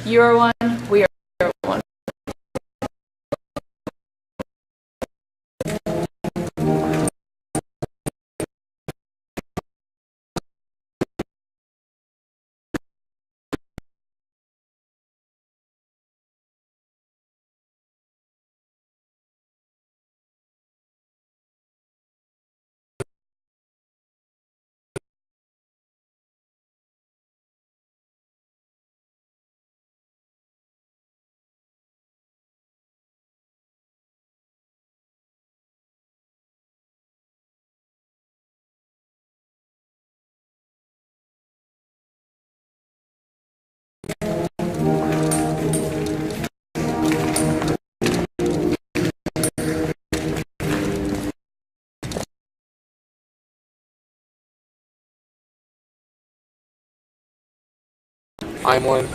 You are one, we are one. I'm one.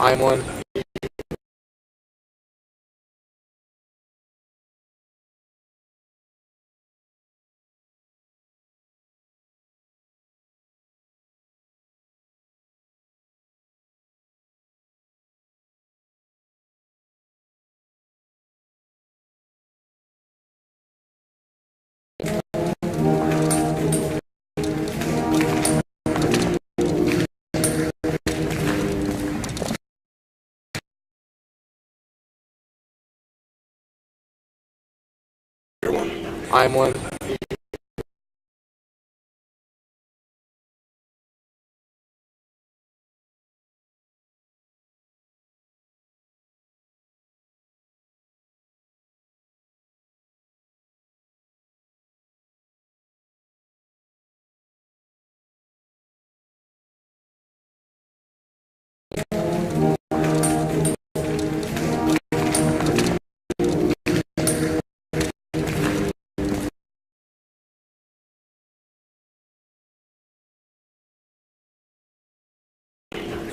I'm one. I'm one.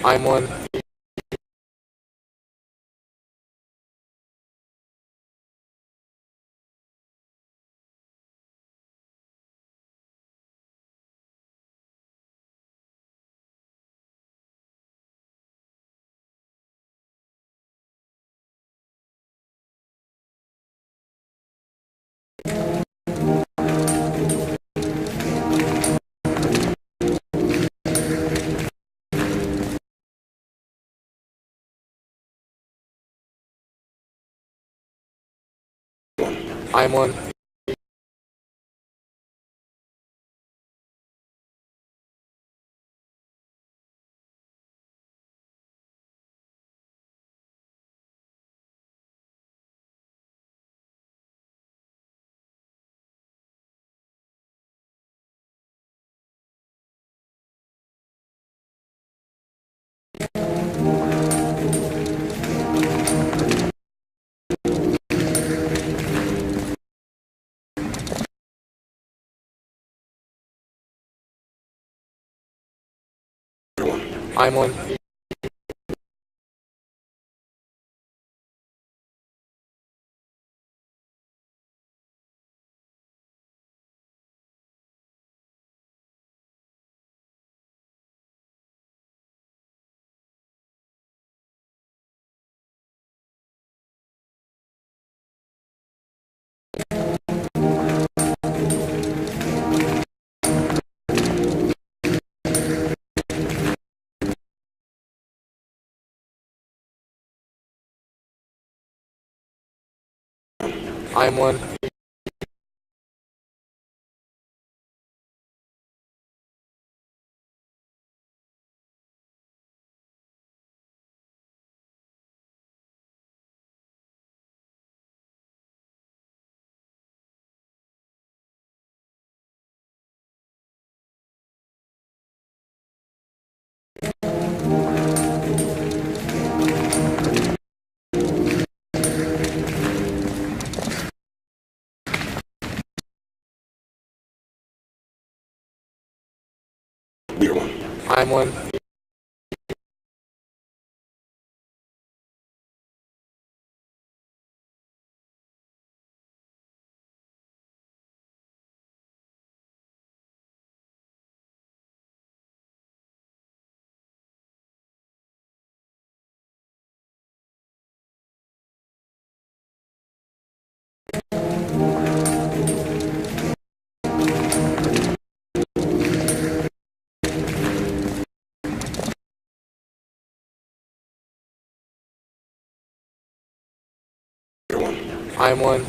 I'm one. I'm one. I'm one. I'm one. I'm one. I'm one.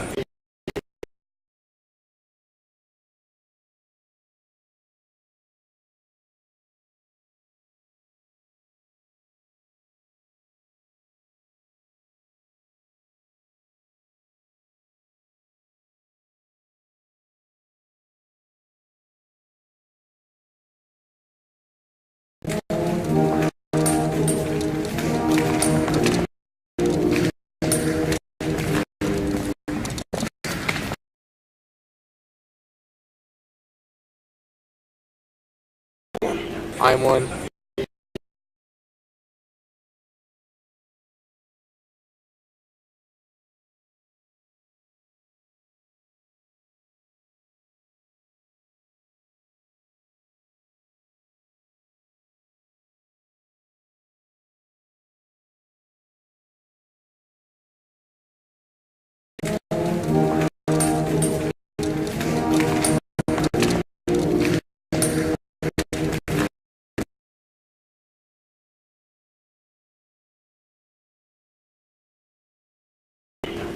I'm one.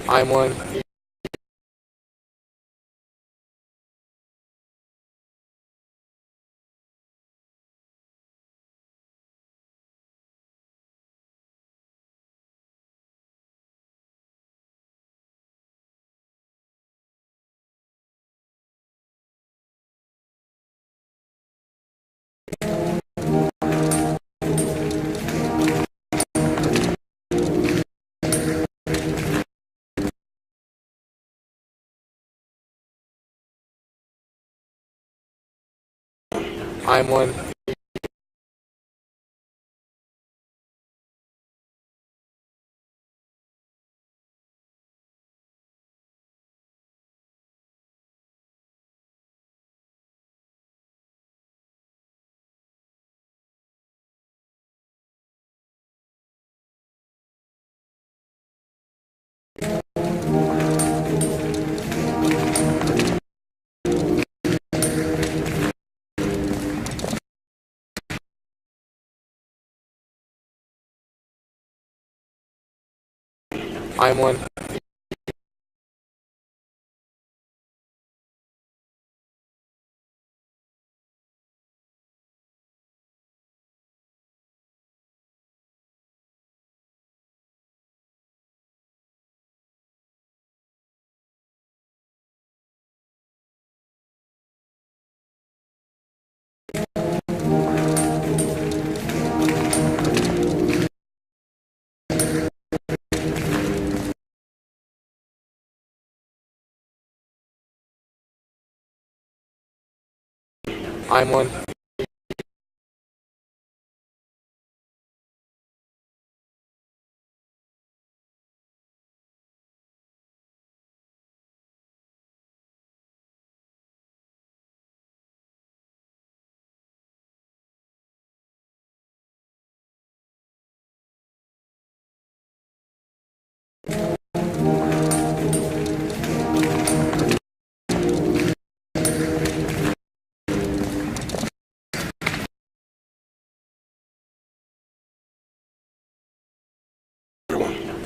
I'm one. I'm one. I'm one. I'm one.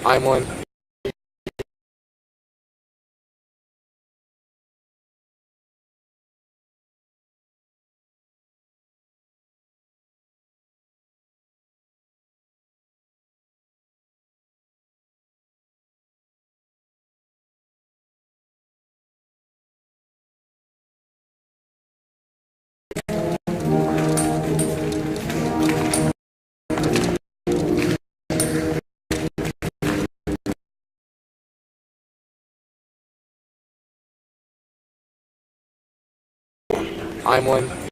I'm one. I'm one.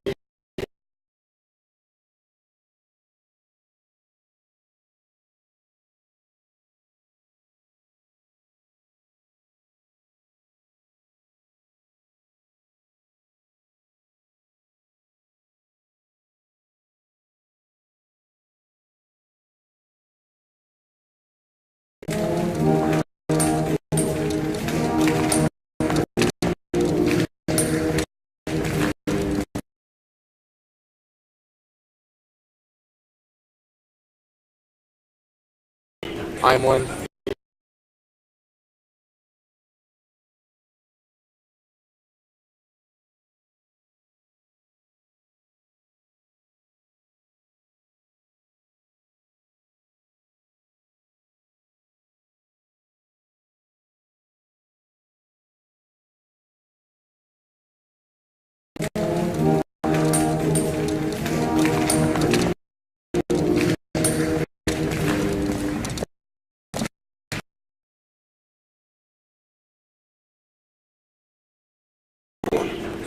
I'm one.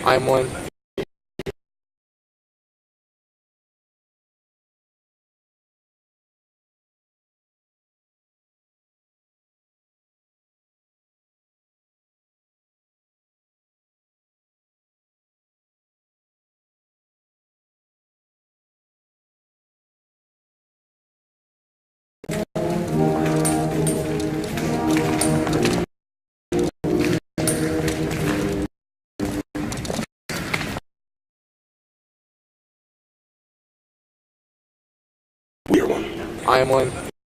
I'm one. I'm one.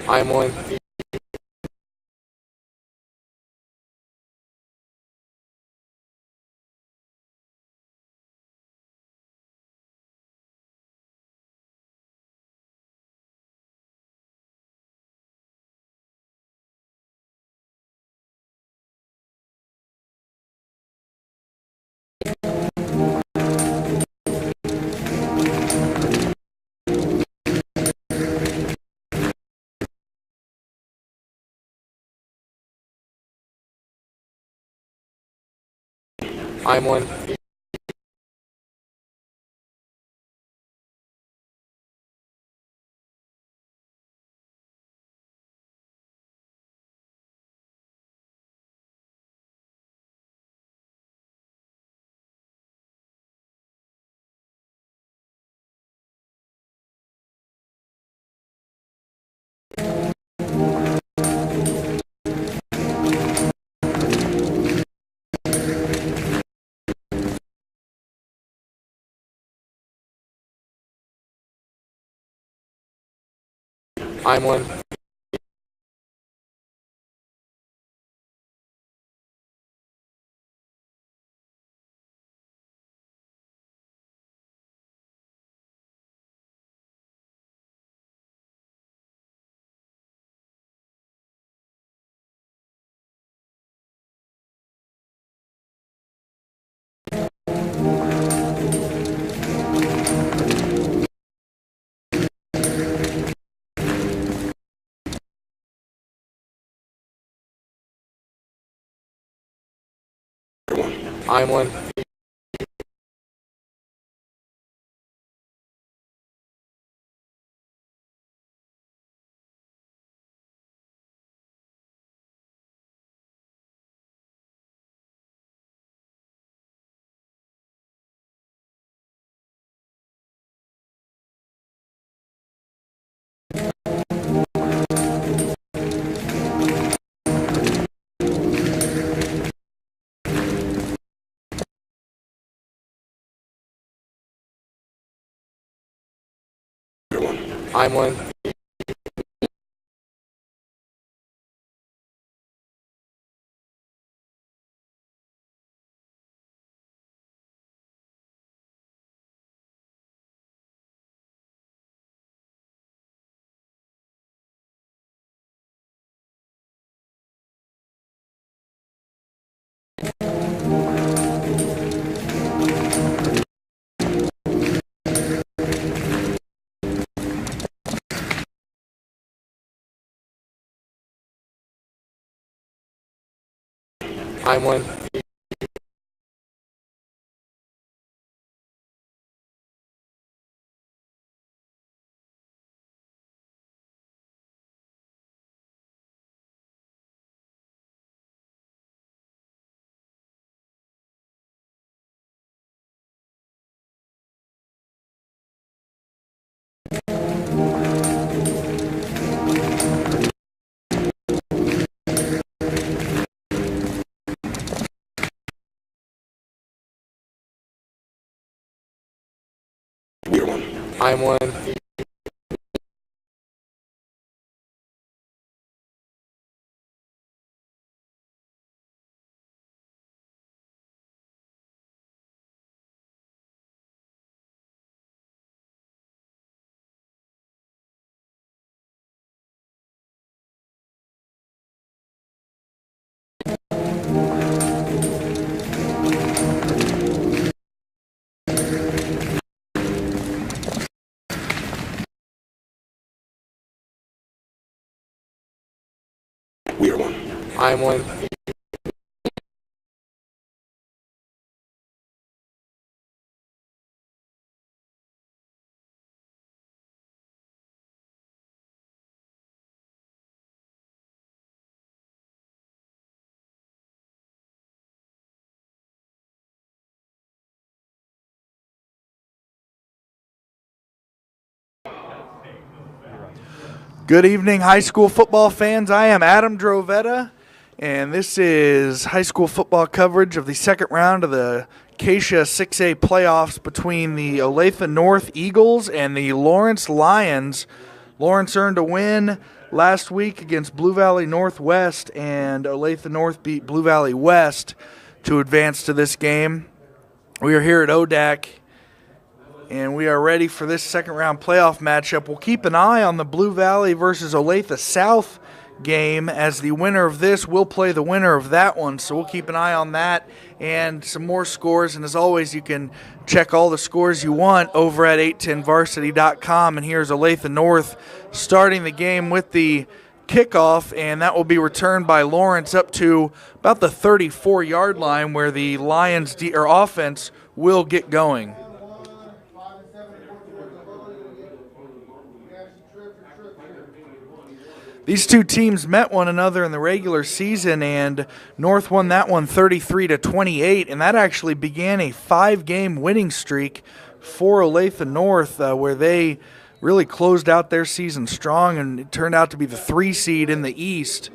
I'm one. I'm one. I'm one. I'm one. I'm one. I'm one. I'm one. We are one. I'm one. Good evening, high school football fans. I am Adam Drovetta, and this is high school football coverage of the second round of the Acacia 6A playoffs between the Olathe North Eagles and the Lawrence Lions. Lawrence earned a win last week against Blue Valley Northwest, and Olathe North beat Blue Valley West to advance to this game. We are here at ODAC, and we are ready for this second round playoff matchup. We'll keep an eye on the Blue Valley versus Olathe South game, as the winner of this will play the winner of that one. So we'll keep an eye on that and some more scores. And as always, you can check all the scores you want over at 810varsity.com. And here's Olathe North starting the game with the kickoff, and that will be returned by Lawrence up to about the 34-yard line, where the Lions offense will get going. These two teams met one another in the regular season, and North won that one 33-28, and that actually began a 5-game winning streak for Olathe North, where they really closed out their season strong, and it turned out to be the 3 seed in the East.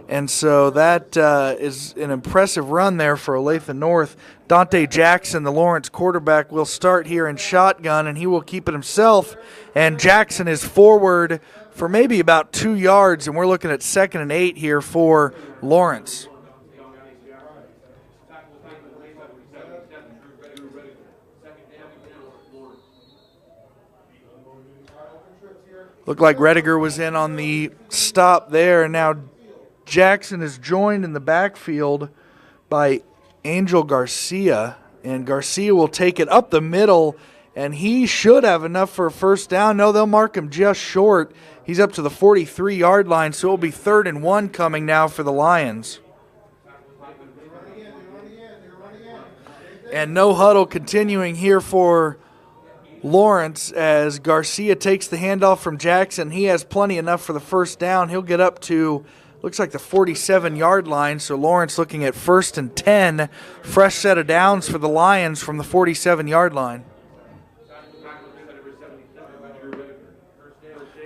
And so that is an impressive run there for Olathe North. Dante Jackson, the Lawrence quarterback, will start here in shotgun, and he will keep it himself. And Jackson is forward for maybe about 2 yards, and we're looking at 2nd and 8 here for Lawrence. Looked like Rediger was in on the stop there, and now Jackson is joined in the backfield by Angel Garcia, and Garcia will take it up the middle, and he should have enough for a first down. No, they'll mark him just short. He's up to the 43-yard line, so it'll be 3rd and 1 coming now for the Lions. And no huddle continuing here for Lawrence as Garcia takes the handoff from Jackson. He has plenty enough for the first down. He'll get up to, looks like the 47-yard line, so Lawrence looking at 1st and 10. Fresh set of downs for the Lions from the 47-yard line.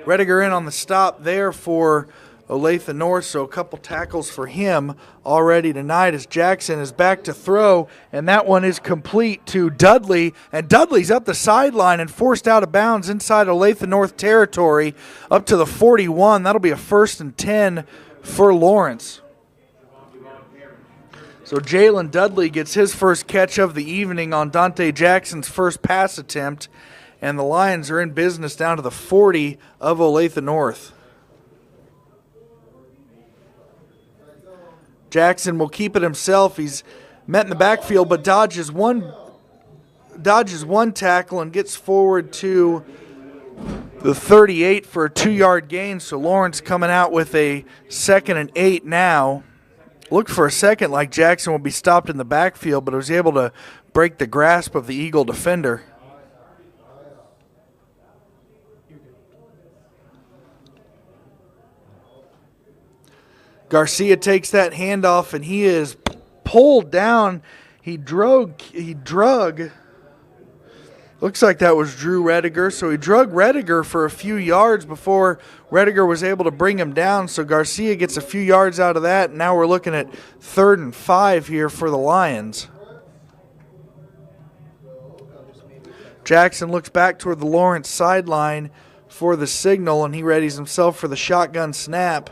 Rediger in on the stop there for Olathe North, so a couple tackles for him already tonight as Jackson is back to throw, and that one is complete to Dudley, and Dudley's up the sideline and forced out of bounds inside Olathe North territory up to the 41. That'll be a 1st and 10 for Lawrence. So Jalen Dudley gets his first catch of the evening on Dante Jackson's first pass attempt, and the Lions are in business down to the 40 of Olathe North. Jackson will keep it himself. He's met in the backfield, but dodges one tackle and gets forward to the 38 for a 2-yard gain. So Lawrence coming out with a 2nd and 8 now. Looked for a second like Jackson would be stopped in the backfield, but was able to break the grasp of the Eagle defender. Garcia takes that handoff, and he is pulled down. He drug. Looks like that was Drew Rediger. So he drug Rediger for a few yards before Rediger was able to bring him down. So Garcia gets a few yards out of that, and now we're looking at 3rd and 5 here for the Lions. Jackson looks back toward the Lawrence sideline for the signal, and he readies himself for the shotgun snap.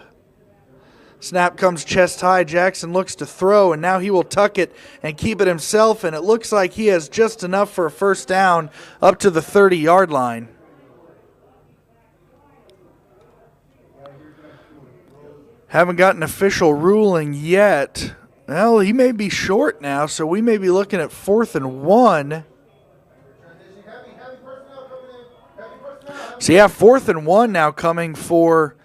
Snap comes chest high. Jackson looks to throw, and now he will tuck it and keep it himself, and it looks like he has just enough for a first down up to the 30-yard line. Haven't got an official ruling yet. Well, he may be short now, so we may be looking at 4th and 1. So, yeah, 4th and 1 now coming for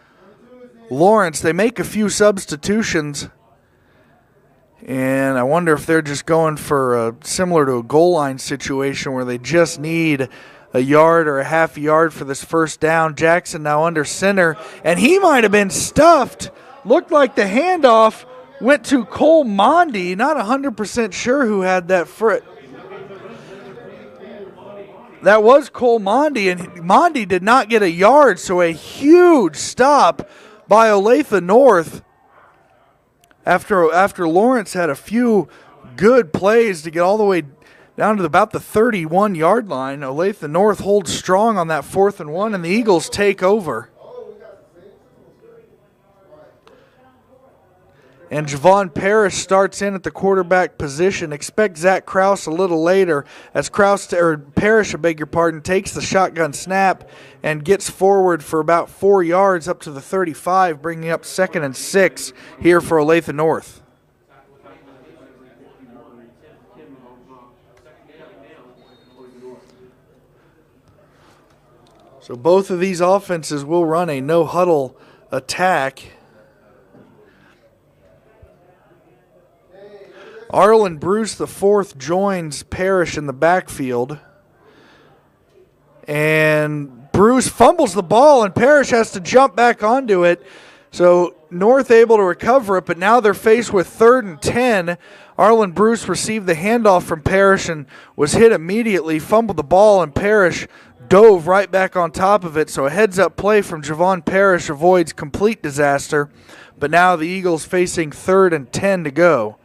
Lawrence. They make a few substitutions, and I wonder if they're just going for similar to a goal line situation where they just need a yard or a half yard for this first down. Jackson now under center, and he might have been stuffed. Looked like the handoff went to Cole Mondi. Not 100% sure who had that foot. That was Cole Mondi, and Mondi did not get a yard, so a huge stop by Olathe North after Lawrence had a few good plays to get all the way down to about the 31-yard line. Olathe North holds strong on that 4th and 1, and the Eagles take over. And Javon Parrish starts in at the quarterback position. Expect Zach Krause a little later as Parrish, takes the shotgun snap and gets forward for about 4 yards up to the 35, bringing up 2nd and 6 here for Olathe North. So both of these offenses will run a no-huddle attack. Arlen Bruce IV joins Parrish in the backfield. And Bruce fumbles the ball, and Parrish has to jump back onto it. So North able to recover it, but now they're faced with 3rd and 10. Arlen Bruce received the handoff from Parrish and was hit immediately, fumbled the ball, and Parrish dove right back on top of it. So a heads-up play from Javon Parrish avoids complete disaster. But now the Eagles facing 3rd and 10 to go.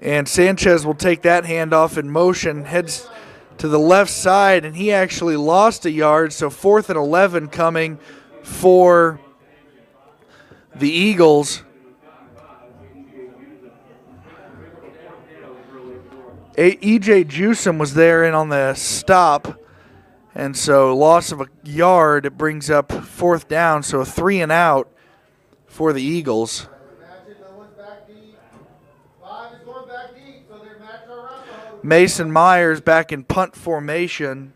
And Sanchez will take that handoff in motion, heads to the left side, and he actually lost a yard, so 4th and 11 coming for the Eagles. E.J. Jewsom was there in on the stop, and so loss of a yard. It brings up 4th down, so a 3 and out for the Eagles. Mason Myers back in punt formation.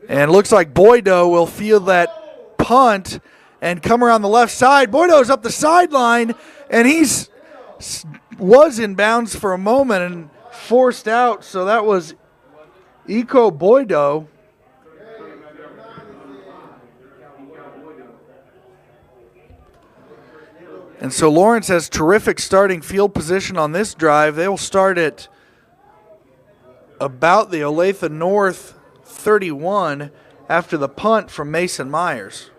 And looks like Boydo will field that punt and come around the left side. Boydo's up the sideline, and was in bounds for a moment and forced out. So that was Iko Boydo. And so Lawrence has terrific starting field position on this drive. They will start at about the Olathe North 31 after the punt from Mason Myers.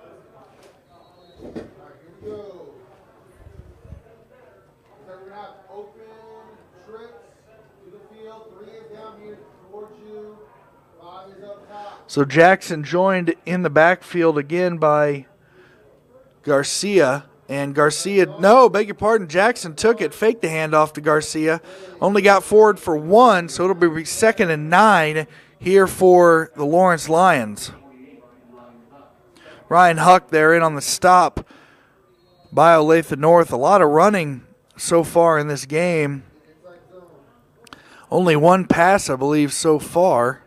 So Jackson joined in the backfield again by Garcia. And Jackson took it, faked the handoff to Garcia. Only got forward for 1, so it'll be 2nd and 9 here for the Lawrence Lions. Ryan Huck there in on the stop by Olathe North. A lot of running so far in this game. Only 1 pass, I believe, so far.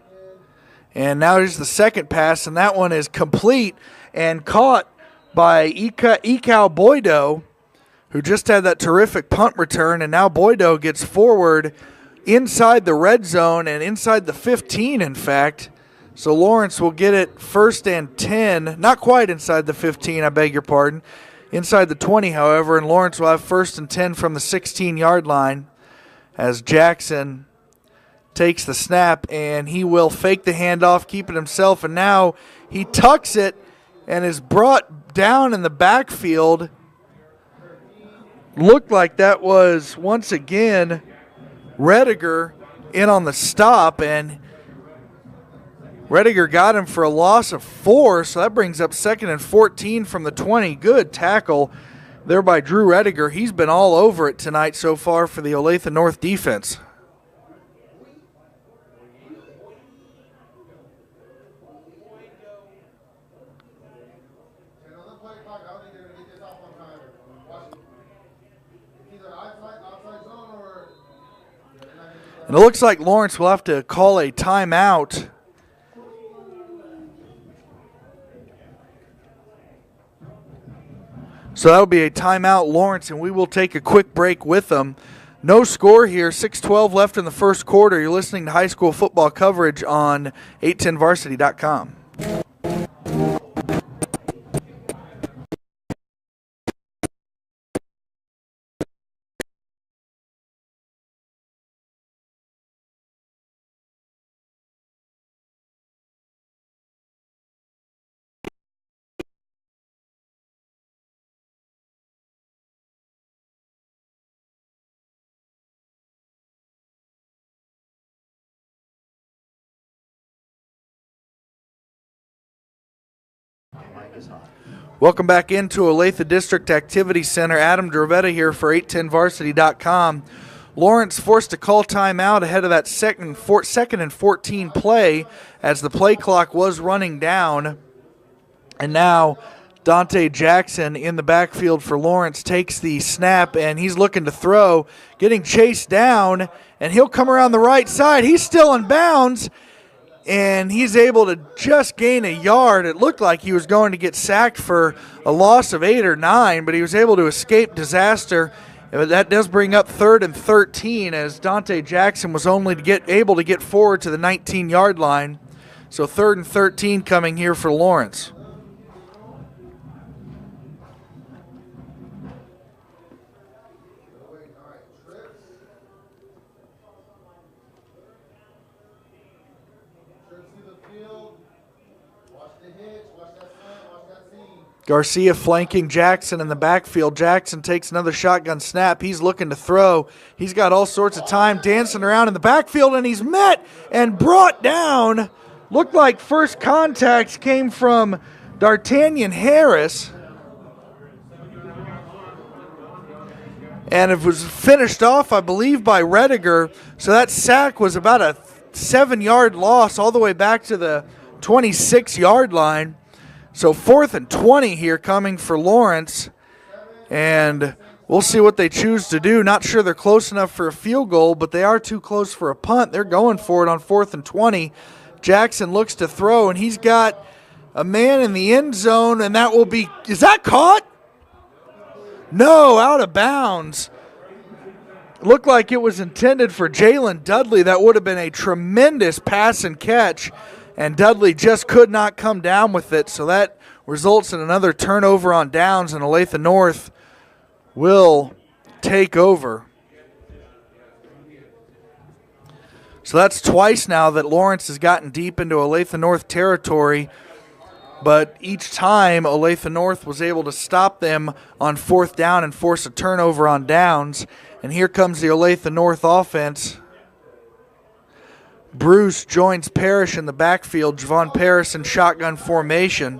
And now here's the second pass, and that one is complete and caught by Ikao Boydo, who just had that terrific punt return, and now Boydo gets forward inside the red zone and inside the 15, in fact. So Lawrence will get it 1st and 10, not quite inside the 15, I beg your pardon. Inside the 20, however, and Lawrence will have 1st and 10 from the 16-yard line as Jackson takes the snap, and he will fake the handoff, keep it himself, and now he tucks it. and is brought down in the backfield. Looked like that was, once again, Rediger in on the stop, and Rediger got him for a loss of 4, so that brings up 2nd and 14 from the 20. Good tackle there by Drew Rediger. He's been all over it tonight so far for the Olathe North defense. And it looks like Lawrence will have to call a timeout. So that'll be a timeout, Lawrence, and we will take a quick break with them. No score here, 6:12 left in the first quarter. You're listening to high school football coverage on 810varsity.com. Welcome back into Olathe District Activity Center. Adam Drovetta here for 810varsity.com. Lawrence forced to call timeout ahead of that second and 14 play as the play clock was running down. And now Dante Jackson in the backfield for Lawrence takes the snap, and he's looking to throw, getting chased down, and he'll come around the right side. He's still in bounds, and he's able to just gain a yard. It looked like he was going to get sacked for a loss of 8 or 9, but he was able to escape disaster. That does bring up 3rd and 13 as Dante Jackson was only able to get forward to the 19-yard line. So 3rd and 13 coming here for Lawrence. Garcia flanking Jackson in the backfield. Jackson takes another shotgun snap. He's looking to throw. He's got all sorts of time dancing around in the backfield, and he's met and brought down. Looked like first contact came from D'Artagnan Harris. And it was finished off, I believe, by Rediger. So that sack was about a 7-yard loss all the way back to the 26-yard line. So 4th and 20 here coming for Lawrence, and we'll see what they choose to do. Not sure they're close enough for a field goal, but they are too close for a punt. They're going for it on 4th and 20. Jackson looks to throw, and he's got a man in the end zone, and that will be – is that caught? No, out of bounds. Looked like it was intended for Jalen Dudley. That would have been a tremendous pass and catch. And Dudley just could not come down with it, so that results in another turnover on downs, and Olathe North will take over. So that's twice now that Lawrence has gotten deep into Olathe North territory, but each time Olathe North was able to stop them on 4th down and force a turnover on downs. And here comes the Olathe North offense. Bruce joins Parrish in the backfield. Javon Parrish in shotgun formation.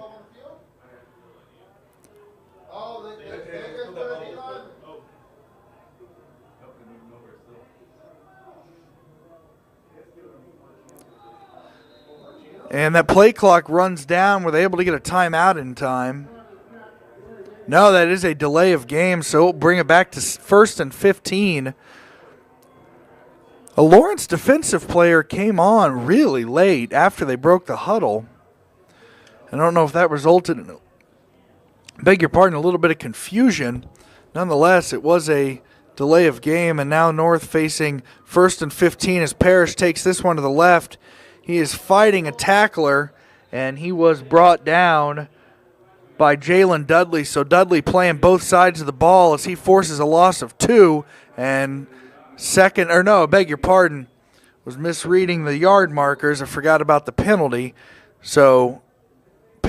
And that play clock runs down. Were they able to get a timeout in time? No, that is a delay of game, so we'll bring it back to 1st and 15. A Lawrence defensive player came on really late after they broke the huddle. I don't know if that resulted in, beg your pardon, a little bit of confusion. Nonetheless, it was a delay of game, and now North facing 1st and 15 as Parrish takes this one to the left. He is fighting a tackler, and he was brought down by Jalen Dudley. So Dudley playing both sides of the ball as he forces a loss of 2, and was misreading the yard markers. I forgot about the penalty. So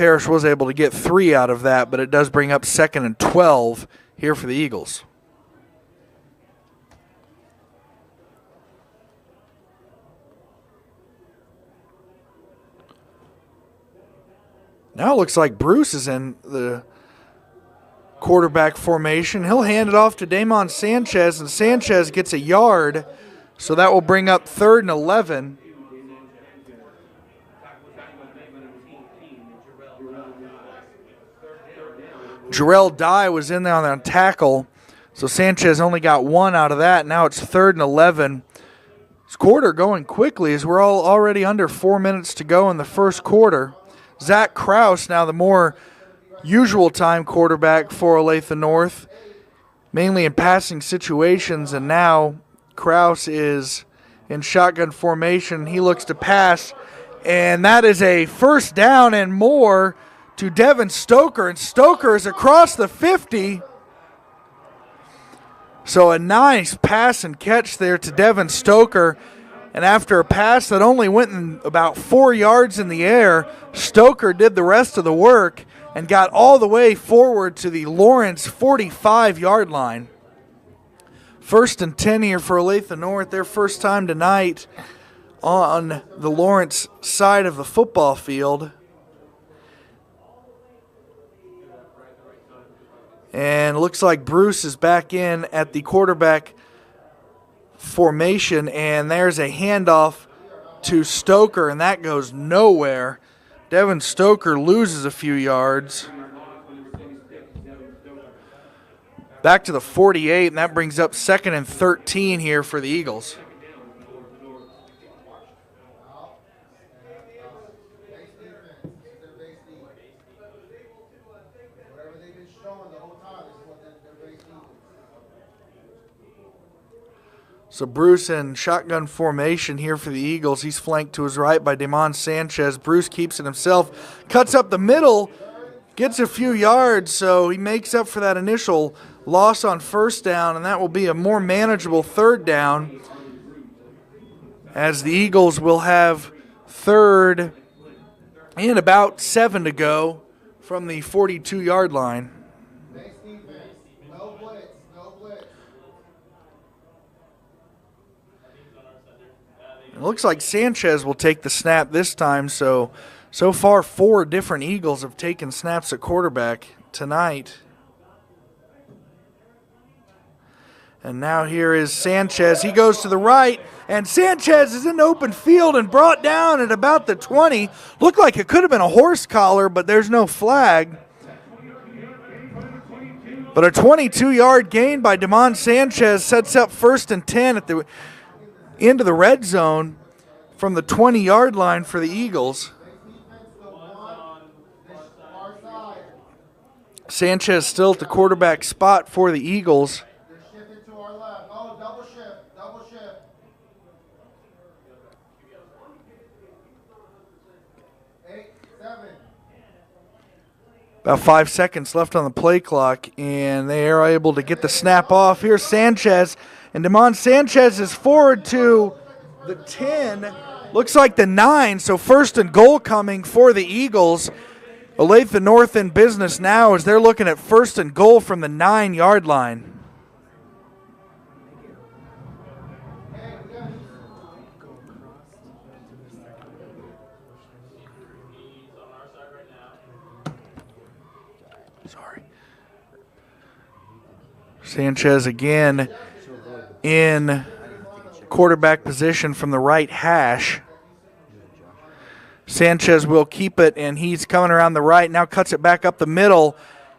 Parrish was able to get 3 out of that, but it does bring up 2nd and 12 here for the Eagles. Now it looks like Bruce is in the quarterback formation. He'll hand it off to Damon Sanchez, and Sanchez gets a yard, so that will bring up 3rd and 11. Jarrell Dye was in there on that tackle, so Sanchez only got 1 out of that. Now it's 3rd and 11. This quarter going quickly as we're all already under 4 minutes to go in the first quarter. Zach Kraus, now the more usual time quarterback for Olathe North, mainly in passing situations, and now Kraus is in shotgun formation. He looks to pass, and that is a first down and more to Devin Stoker, and Stoker is across the 50. So a nice pass and catch there to Devin Stoker. And after a pass that only went in about 4 yards in the air, Stoker did the rest of the work and got all the way forward to the Lawrence 45-yard line. 1st and 10 here for Olathe North, their first time tonight on the Lawrence side of the football field. And looks like Bruce is back in at the quarterback formation, and there's a handoff to Stoker, and that goes nowhere. Devin Stoker loses a few yards. Back to the 48, and that brings up 2nd and 13 here for the Eagles. So Bruce in shotgun formation here for the Eagles. He's flanked to his right by Damon Sanchez. Bruce keeps it himself, cuts up the middle, gets a few yards, so he makes up for that initial loss on first down, and that will be a more manageable 3rd down, as the Eagles will have 3rd and about 7 to go from the 42-yard line. It looks like Sanchez will take the snap this time, so far 4 different Eagles have taken snaps at quarterback tonight. And now here is Sanchez. He goes to the right, and Sanchez is in the open field and brought down at about the 20. Looked like it could have been a horse collar, but there's no flag. But a 22-yard gain by Damon Sanchez sets up 1st and 10 at the into the red zone from the 20-yard line for the Eagles. Sanchez still at the quarterback spot for the Eagles. About 5 seconds left on the play clock, and they are able to get the snap off. Here's Sanchez. And Damon Sanchez is forward to the 10, looks like the 9, so 1st and goal coming for the Eagles. Olathe North in business now as they're looking at 1st and goal from the 9-yard line. Sorry. Sanchez again in quarterback position from the right hash. Sanchez will keep it, and he's coming around the right, now cuts it back up the middle,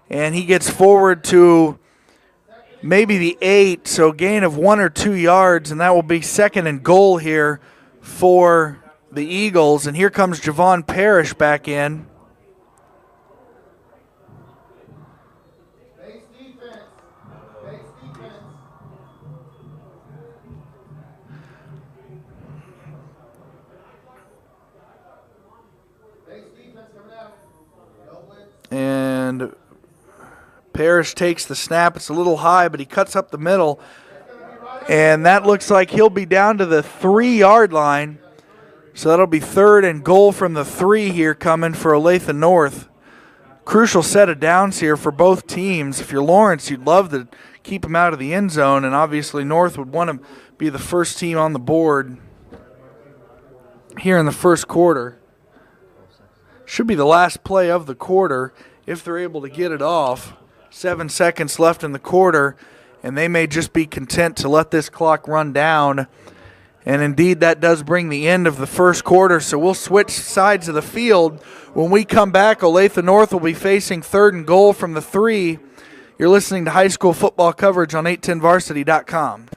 and he gets forward to maybe the 8, so gain of 1 or 2 yards, and that will be 2nd and goal here for the Eagles. And here comes Javon Parrish back in. And Parrish takes the snap. It's a little high, but he cuts up the middle. And that looks like he'll be down to the 3-yard line. So that'll be 3rd and goal from the 3 here coming for Olathe North. crucial set of downs here for both teams. If you're Lawrence, you'd love to keep them out of the end zone, and obviously North would want to be the first team on the board here in the first quarter. Should be the last play of the quarter if they're able to get it off. 7 seconds left in the quarter, and they may just be content to let this clock run down. And indeed, that does bring the end of the first quarter, so we'll switch sides of the field. When we come back, Olathe North will be facing 3rd and goal from the 3. You're listening to high school football coverage on 810varsity.com.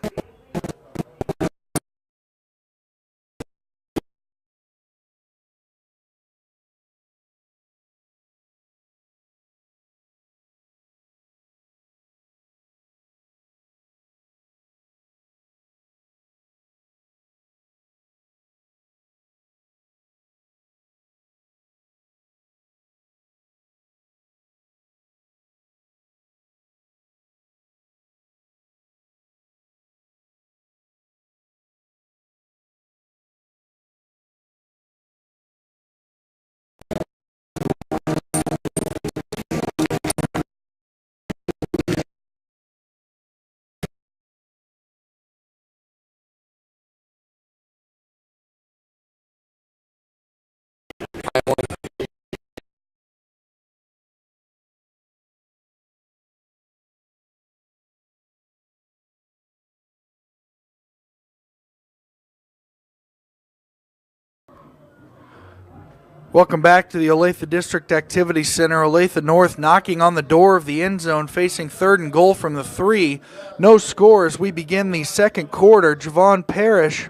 Welcome back to the Olathe District Activity Center. Olathe North knocking on the door of the end zone, facing 3rd and goal from the 3. No score as we begin the second quarter. Javon Parrish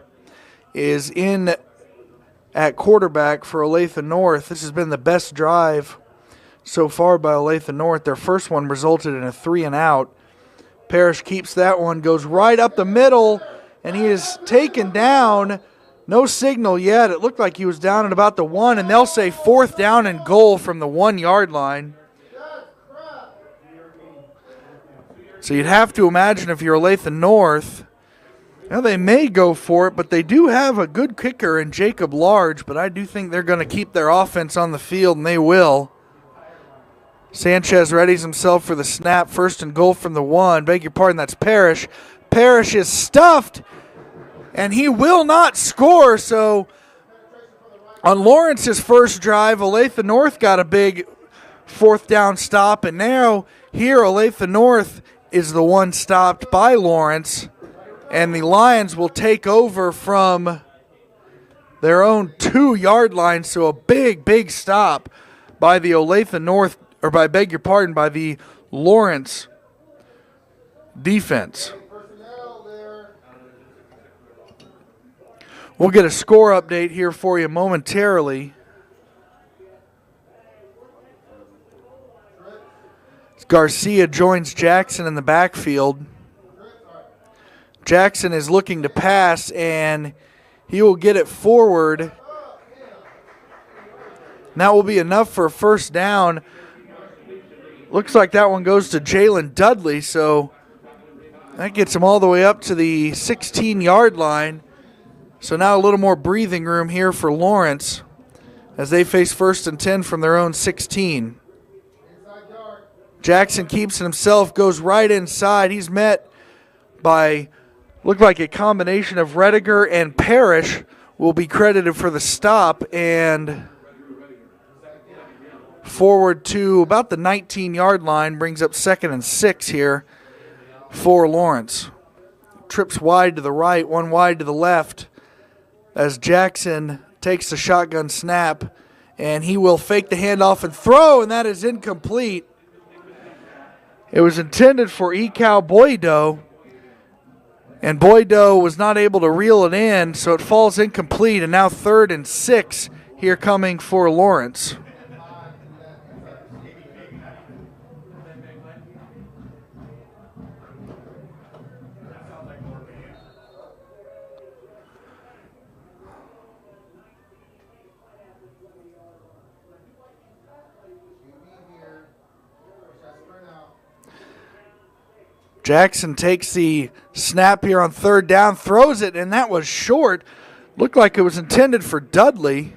is in at quarterback for Olathe North. This has been the best drive so far by Olathe North. Their first one resulted in a 3-and-out. Parrish keeps that one, goes right up the middle, and he is taken down. No signal yet. It looked like he was down at about the 1, and they'll say 4th down and goal from the 1-yard line. So you'd have to imagine if you're Olathe North, they may go for it, but they do have a good kicker in Jacob Large, but I do think they're going to keep their offense on the field, and they will. Sanchez readies himself for the snap. 1st and goal from the 1. Beg your pardon, that's Parrish. Parrish is stuffed, and he will not score. So on Lawrence's first drive, Olathe North got a big 4th down stop, and now here Olathe North is the one stopped by Lawrence, and the Lions will take over from their own 2-yard line. So a big, big stop by the Olathe North, or by the Lawrence defense. We'll get a score update here for you momentarily. Garcia joins Jackson in the backfield. Jackson is looking to pass, and he will get it forward. And that will be enough for a 1st down. Looks like that one goes to Jalen Dudley, so that gets him all the way up to the 16-yard line. So now a little more breathing room here for Lawrence as they face 1st and 10 from their own 16. Jackson keeps it himself, goes right inside. He's met by, looked like a combination of Rediger and Parrish will be credited for the stop, and forward to about the 19-yard line, brings up 2nd and 6 here for Lawrence. Trips wide to the right, one wide to the left, as Jackson takes the shotgun snap, and he will fake the handoff and throw, and that is incomplete. It was intended for Ekau Boydo, and Boydo was not able to reel it in, so it falls incomplete, and now 3rd and 6 here coming for Lawrence. Jackson takes the snap here on 3rd down, throws it, and that was short. Looked like it was intended for Dudley.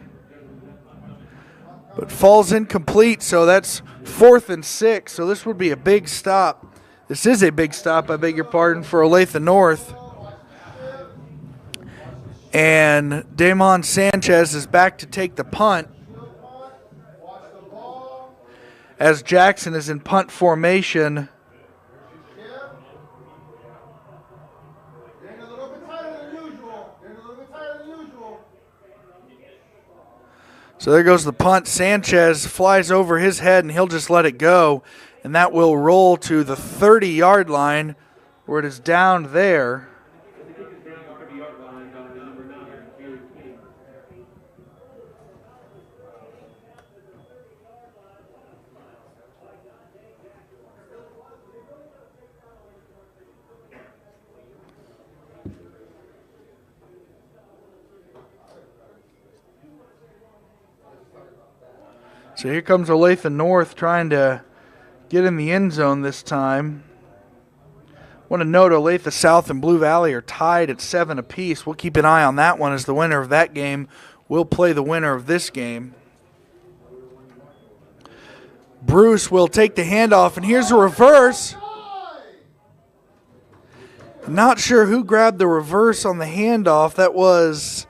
but falls incomplete, so that's 4th and 6. So this would be a big stop. This is a big stop, I beg your pardon, for Olathe North. And Damon Sanchez is back to take the punt as Jackson is in punt formation. So there goes the punt. Sanchez flies over his head, and he'll just let it go. And that will roll to the 30-yard line, where it is down there. So here comes Olathe North trying to get in the end zone this time. Want to note Olathe South and Blue Valley are tied at 7 apiece. We'll keep an eye on that one as the winner of that game will play the winner of this game. Bruce will take the handoff, and here's a reverse. Not sure who grabbed the reverse on the handoff. That was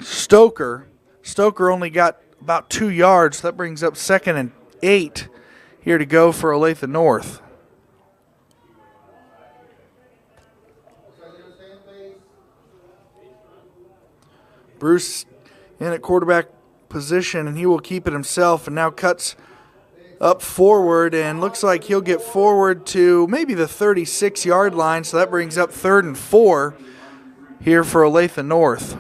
Stoker. Stoker only got about 2 yards. So that brings up 2nd and 8 here to go for Olathe North. Bruce in at quarterback position, and he will keep it himself, and now cuts up forward and looks like he'll get forward to maybe the 36-yard line. So that brings up 3rd and 4 here for Olathe North.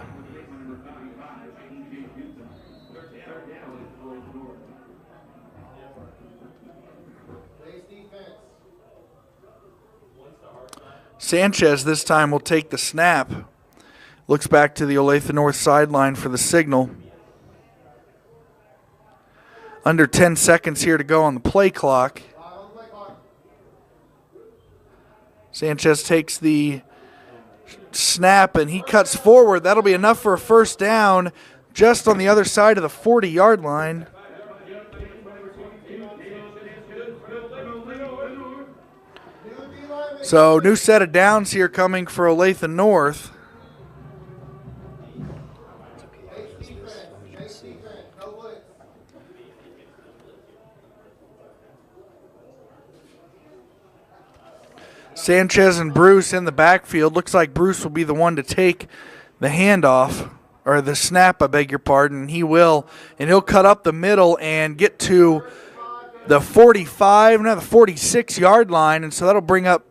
Sanchez this time will take the snap. Looks back to the Olathe North sideline for the signal. Under 10 seconds here to go on the play clock. Sanchez takes the snap and he cuts forward. That'll be enough for a first down just on the other side of the 40-yard line. So new set of downs here coming for Olathe North. Sanchez and Bruce in the backfield. Looks like Bruce will be the one to take the handoff, or the snap, I beg your pardon. He will, and he'll cut up the middle and get to the 45, now the 46-yard line, and so that'll bring up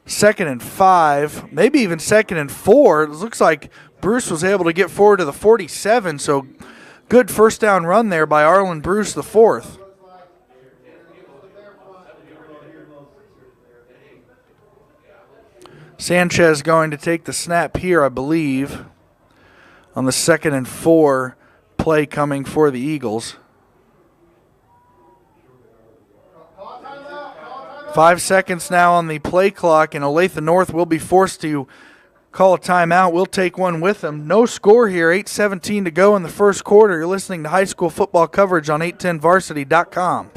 2nd and 5, maybe even 2nd and 4. It looks like Bruce was able to get forward to the 47, so good first down run there by Arlen Bruce the fourth. Sanchez going to take the snap here, I believe, on the 2nd and 4 play coming for the Eagles. 5 seconds now on the play clock, and Olathe North will be forced to call a timeout. We'll take one with them. No score here, 8:17 to go in the first quarter. You're listening to high school football coverage on 810varsity.com.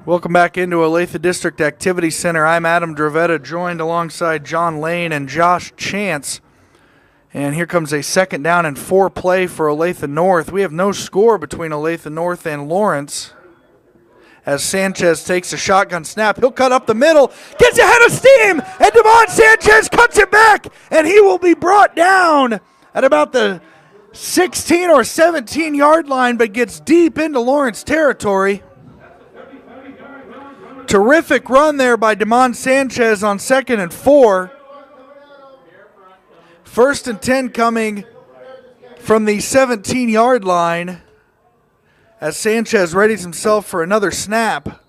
Welcome back into Olathe District Activity Center. I'm Adam Dravetta, joined alongside John Lane and Josh Chance. And here comes a 2nd down and 4 play for Olathe North. We have no score between Olathe North and Lawrence. As Sanchez takes a shotgun snap, he'll cut up the middle, gets ahead of steam, and Devon Sanchez cuts it back, and he will be brought down at about the 16 or 17-yard line, but gets deep into Lawrence territory. Terrific run there by Damon Sanchez on 2nd and 4. 1st and 10 coming from the 17-yard line as Sanchez readies himself for another snap.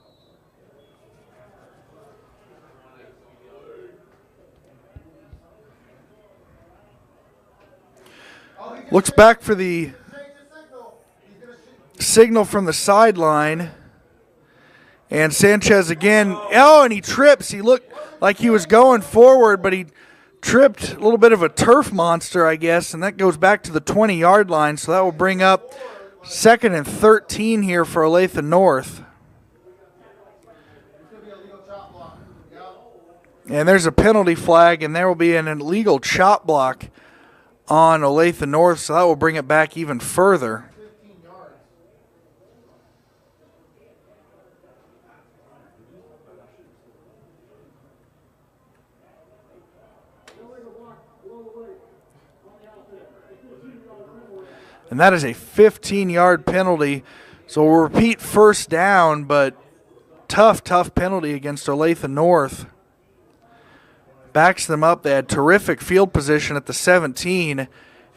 Looks back for the signal from the sideline. And Sanchez again. Oh, and he trips. He looked like he was going forward, but he tripped a little bit of a turf monster, I guess, and that goes back to the 20-yard line. So that will bring up 2nd and 13 here for Olathe North. And there's a penalty flag, and there will be an illegal chop block on Olathe North, so that will bring it back even further. And that is a 15-yard penalty. So we'll repeat first down, but tough penalty against Olathe North. Backs them up. They had terrific field position at the 17,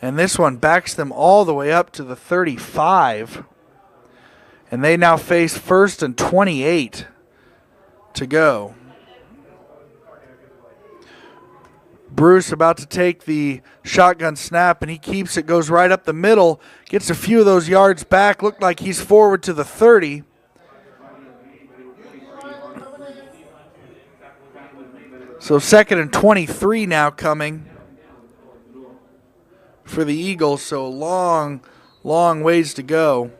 and this one backs them all the way up to the 35. And they now face 1st and 28 to go. Bruce about to take the shotgun snap, and he keeps it, goes right up the middle, gets a few of those yards back, looked like he's forward to the 30. So 2nd and 23 now coming for the Eagles, so long ways to go.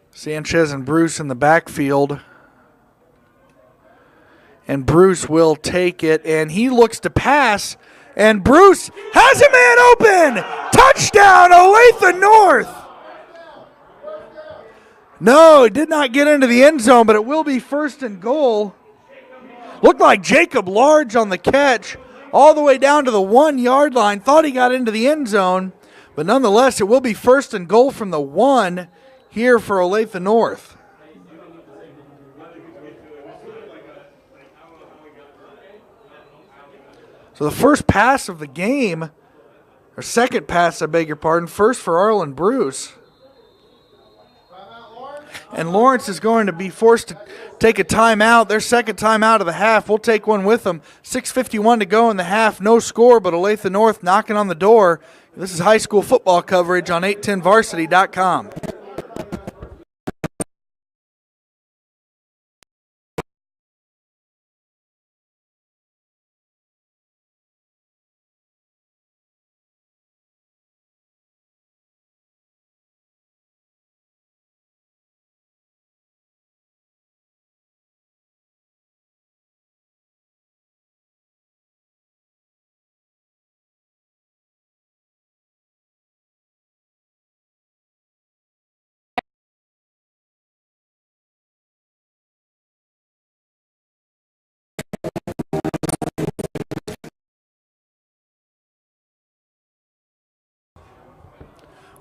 Sanchez and Bruce in the backfield. And Bruce will take it, and he looks to pass, and Bruce has a man open! Touchdown, Olathe North! No, it did not get into the end zone, but it will be 1st and goal. Looked like Jacob Large on the catch, all the way down to the 1-yard line. Thought he got into the end zone, but nonetheless, it will be 1st and goal from the 1 here for Olathe North. So the first pass of the game, or second pass, I beg your pardon, first for Arlen Bruce. And Lawrence is going to be forced to take a timeout, their second timeout of the half. We'll take one with them. 6:51 to go in the half, no score, but Olathe North knocking on the door. This is high school football coverage on 810varsity.com.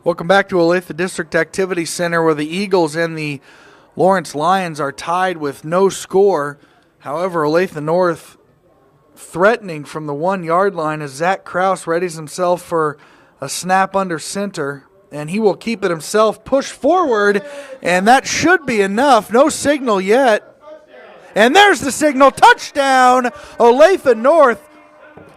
Welcome back to Olathe District Activity Center, where the Eagles and the Lawrence Lions are tied with no score. However, Olathe North threatening from the 1-yard line as Zach Kraus readies himself for a snap under center, and he will keep it himself, push forward, and that should be enough. No signal yet. And there's the signal. Touchdown, Olathe North.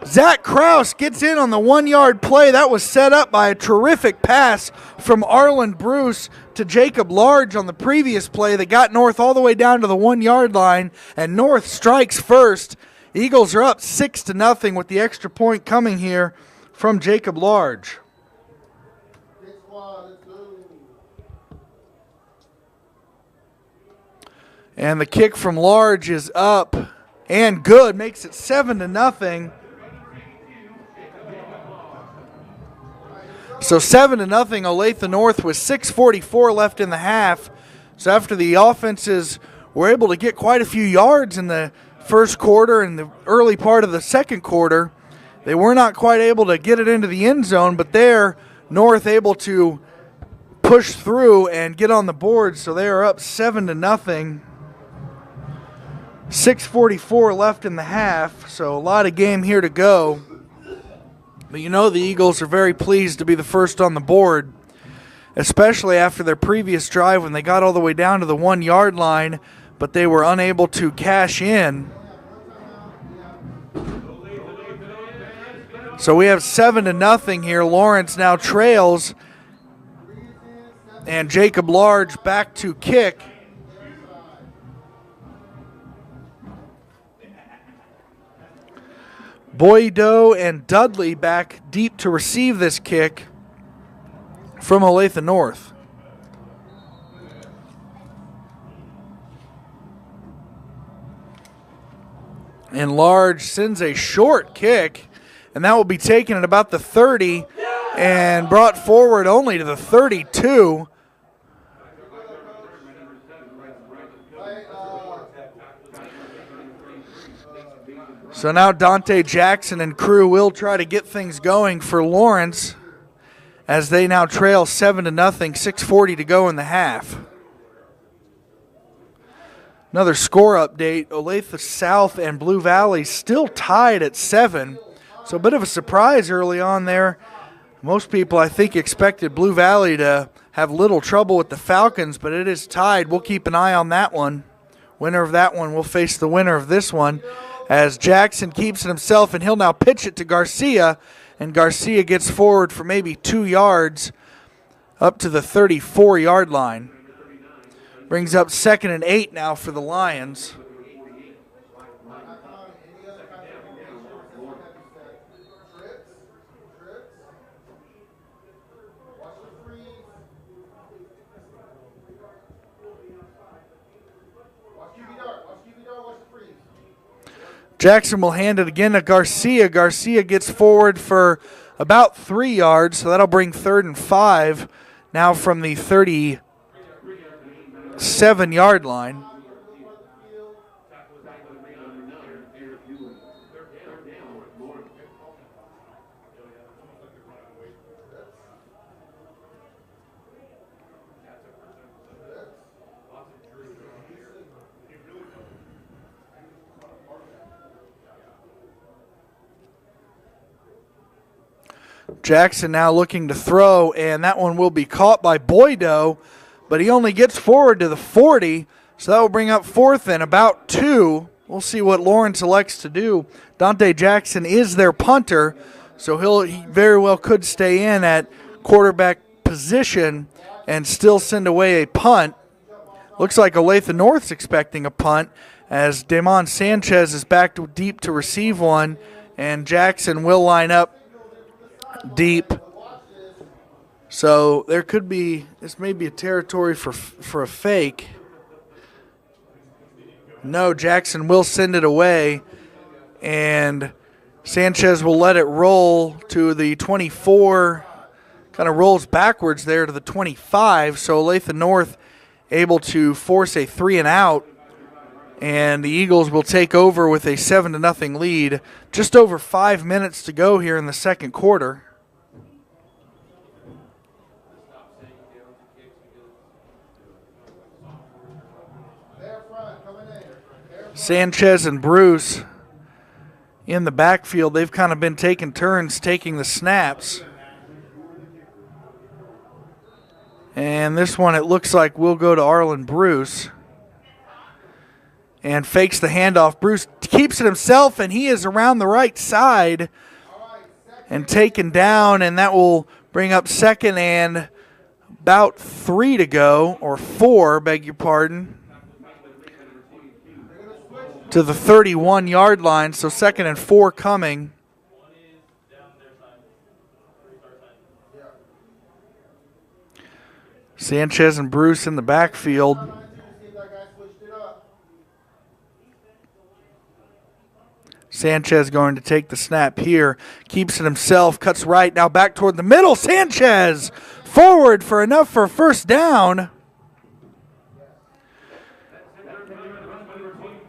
Zach Kraus gets in on the 1-yard play. That was set up by a terrific pass from Arlen Bruce to Jacob Large on the previous play that got North all the way down to the 1-yard line, and North strikes first. Eagles are up 6-0 with the extra point coming here from Jacob Large. And the kick from Large is up and good, makes it 7-0. So 7-0, Olathe North with 6:44 left in the half. So after the offenses were able to get quite a few yards in the first quarter and the early part of the second quarter, they were not quite able to get it into the end zone, but there, North able to push through and get on the board, so they are up 7-0. 6:44 left in the half, so a lot of game here to go. But you know the Eagles are very pleased to be the first on the board, especially after their previous drive when they got all the way down to the 1-yard line, but they were unable to cash in. So we have 7-0 here. Lawrence now trails, and Jacob Large back to kick. Boydo and Dudley back deep to receive this kick from Olathe North. And Large sends a short kick, and that will be taken at about the 30 and brought forward only to the 32. So now Dante Jackson and crew will try to get things going for Lawrence as they now trail 7-0, 6:40 to go in the half. Another score update, Olathe South and Blue Valley still tied at 7. So a bit of a surprise early on there. Most people, I think, expected Blue Valley to have little trouble with the Falcons, but it is tied. We'll keep an eye on that one. Winner of that one will face the winner of this one, as Jackson keeps it himself, and he'll now pitch it to Garcia, and Garcia gets forward for maybe 2 yards up to the 34-yard line. Brings up 2nd and 8 now for the Lions. Jackson will hand it again to Garcia. Garcia gets forward for about 3 yards, so that'll bring 3rd and 5 now from the 37-yard line. Jackson now looking to throw, and that one will be caught by Boydo, but he only gets forward to the 40, so that will bring up 4th and about 2. We'll see what Lawrence elects to do. Dante Jackson is their punter, so he very well could stay in at quarterback position and still send away a punt. Looks like Olathe North's expecting a punt, as Damon Sanchez is back deep to receive one, and Jackson will line up deep. So there could be, this may be a territory for a fake. No, Jackson will send it away, and Sanchez will let it roll to the 24, kind of rolls backwards there to the 25, so Olathe North able to force a 3-and-out, and the Eagles will take over with a 7-0 lead. Just over 5 minutes to go here in the second quarter. Sanchez and Bruce in the backfield. They've kind of been taking turns taking the snaps. And this one, it looks like, will go to Arlen Bruce. And fakes the handoff. Bruce keeps it himself, and he is around the right side and taken down, and that will bring up 2nd and about 3 to go, or 4, beg your pardon, to the 31-yard line, so 2nd and 4 coming. Sanchez and Bruce in the backfield. Sanchez going to take the snap here. Keeps it himself, cuts right, now back toward the middle. Sanchez forward for enough for a first down.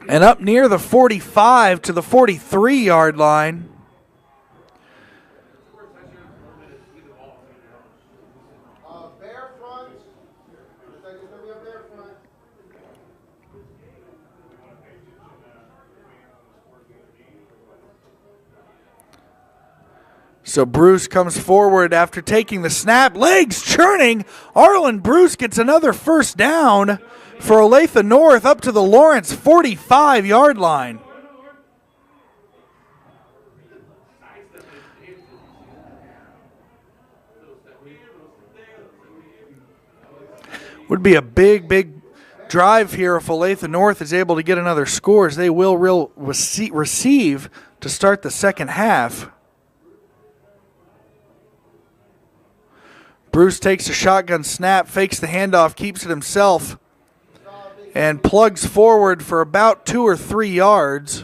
And up near the 45 to the 43-yard line. So Bruce comes forward after taking the snap. Legs churning. Arlen Bruce gets another first down for Olathe North up to the Lawrence 45-yard line. Would be a big drive here if Olathe North is able to get another score, as they will receive to start the second half. Bruce takes a shotgun snap, fakes the handoff, keeps it himself, and plugs forward for about 2 or 3 yards.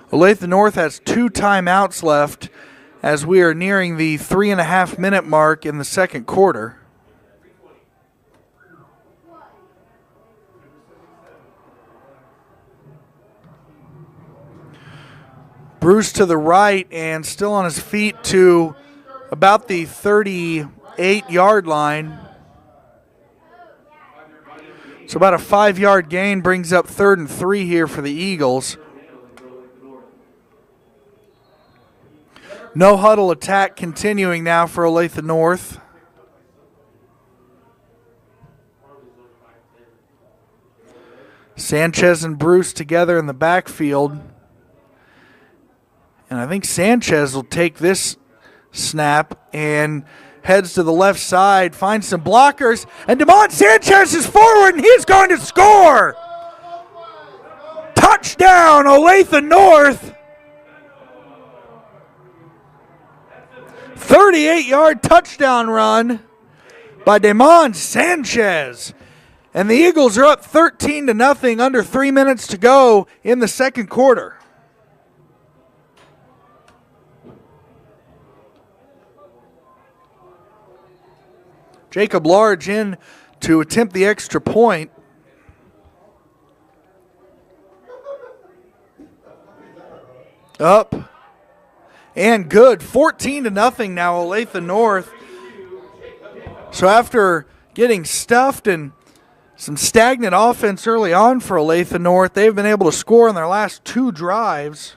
Olathe North has 2 timeouts left as we are nearing the 3.5-minute mark in the second quarter. Bruce to the right and still on his feet to about the 38-yard line. So about a 5-yard gain brings up 3rd and 3 here for the Eagles. No huddle attack continuing now for Olathe North. Sanchez and Bruce together in the backfield. And I think Sanchez will take this snap and heads to the left side, finds some blockers, and Damon Sanchez is forward, and he's going to score! Touchdown, Olathe North! 38-yard touchdown run by Damon Sanchez. And the Eagles are up 13-0, under 3 minutes to go in the second quarter. Jacob Large in to attempt the extra point. Up and good. 14-0 now, Olathe North. So after getting stuffed and some stagnant offense early on for Olathe North, they've been able to score in their last 2 drives.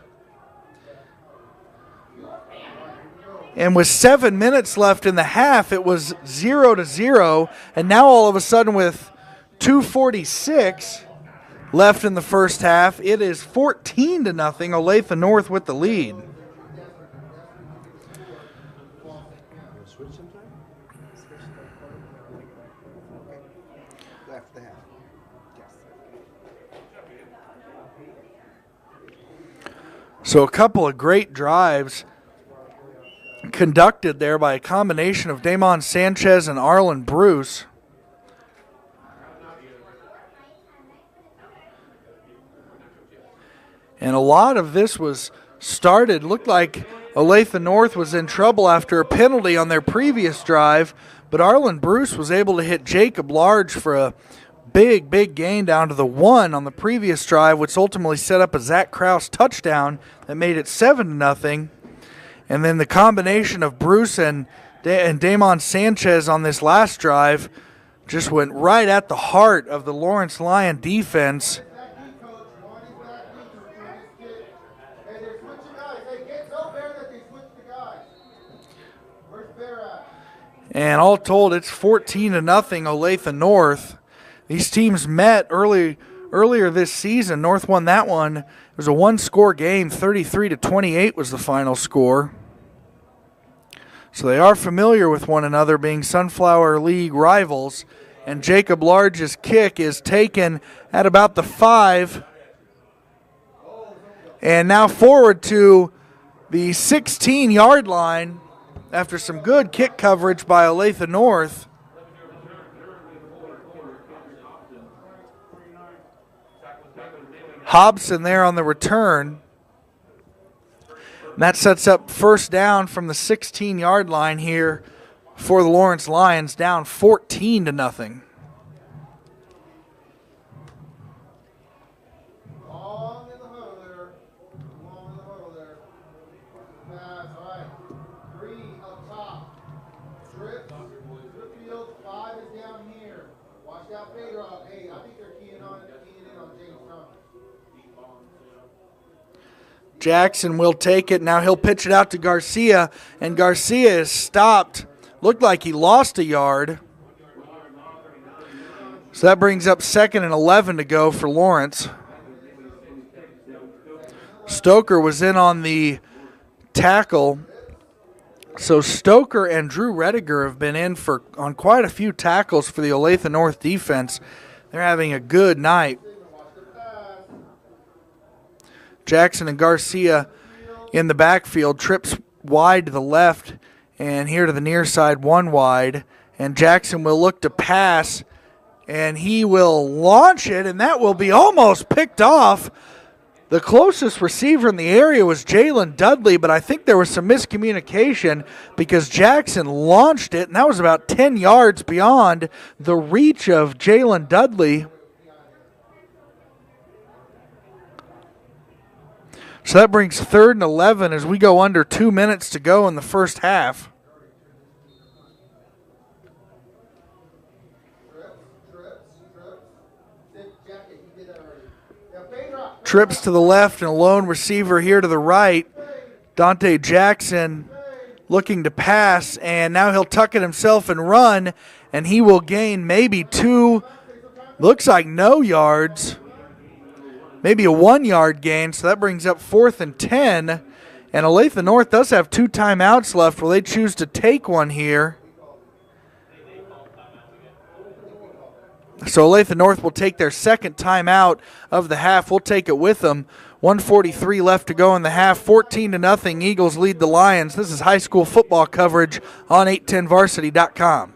And with 7 minutes left in the half, it was 0-0. And now all of a sudden with 2:46 left in the first half, it is 14-0, Olathe North with the lead. So a couple of great drives conducted there by a combination of Damon Sanchez and Arlen Bruce. And a lot of this was started, looked like Olathe North was in trouble after a penalty on their previous drive, but Arlen Bruce was able to hit Jacob Large for a big gain down to the 1 on the previous drive, which ultimately set up a Zach Krause touchdown that made it 7-0. And then the combination of Bruce and Damon Sanchez on this last drive just went right at the heart of the Lawrence Lion defense. And all told, it's 14-0 Olathe North. These teams met earlier this season. North won that one. It was a 1-score game. 33-28 was the final score. So they are familiar with one another, being Sunflower League rivals. And Jacob Large's kick is taken at about the 5. And now forward to the 16-yard line after some good kick coverage by Olathe North. Hobson there on the return. And that sets up first down from the 16-yard line here for the Lawrence Lions, down 14-0. Jackson will take it. Now he'll pitch it out to Garcia, and Garcia is stopped. Looked like he lost a yard. So that brings up 2nd and 11 to go for Lawrence. Stoker was in on the tackle. So Stoker and Drew Rediger have been in on quite a few tackles for the Olathe North defense. They're having a good night. Jackson and Garcia in the backfield. Trips wide to the left and here to the near side, one wide. And Jackson will look to pass, and he will launch it, and that will be almost picked off. The closest receiver in the area was Jalen Dudley, but I think there was some miscommunication because Jackson launched it, and that was about 10 yards beyond the reach of Jalen Dudley. So that brings 3rd and 11 as we go under 2 minutes to go in the first half. Trips to the left and a lone receiver here to the right. Dante Jackson looking to pass, and now he'll tuck it himself and run, and he will gain maybe 2, looks like no yards, maybe a 1-yard gain, so that brings up 4th and 10, and Olathe North does have 2 timeouts left. Will they choose to take one here? So Olathe North will take their 2nd timeout of the half. We'll take it with them. 1:43 left to go in the half. 14-0. Eagles lead the Lions. This is high school football coverage on 810varsity.com.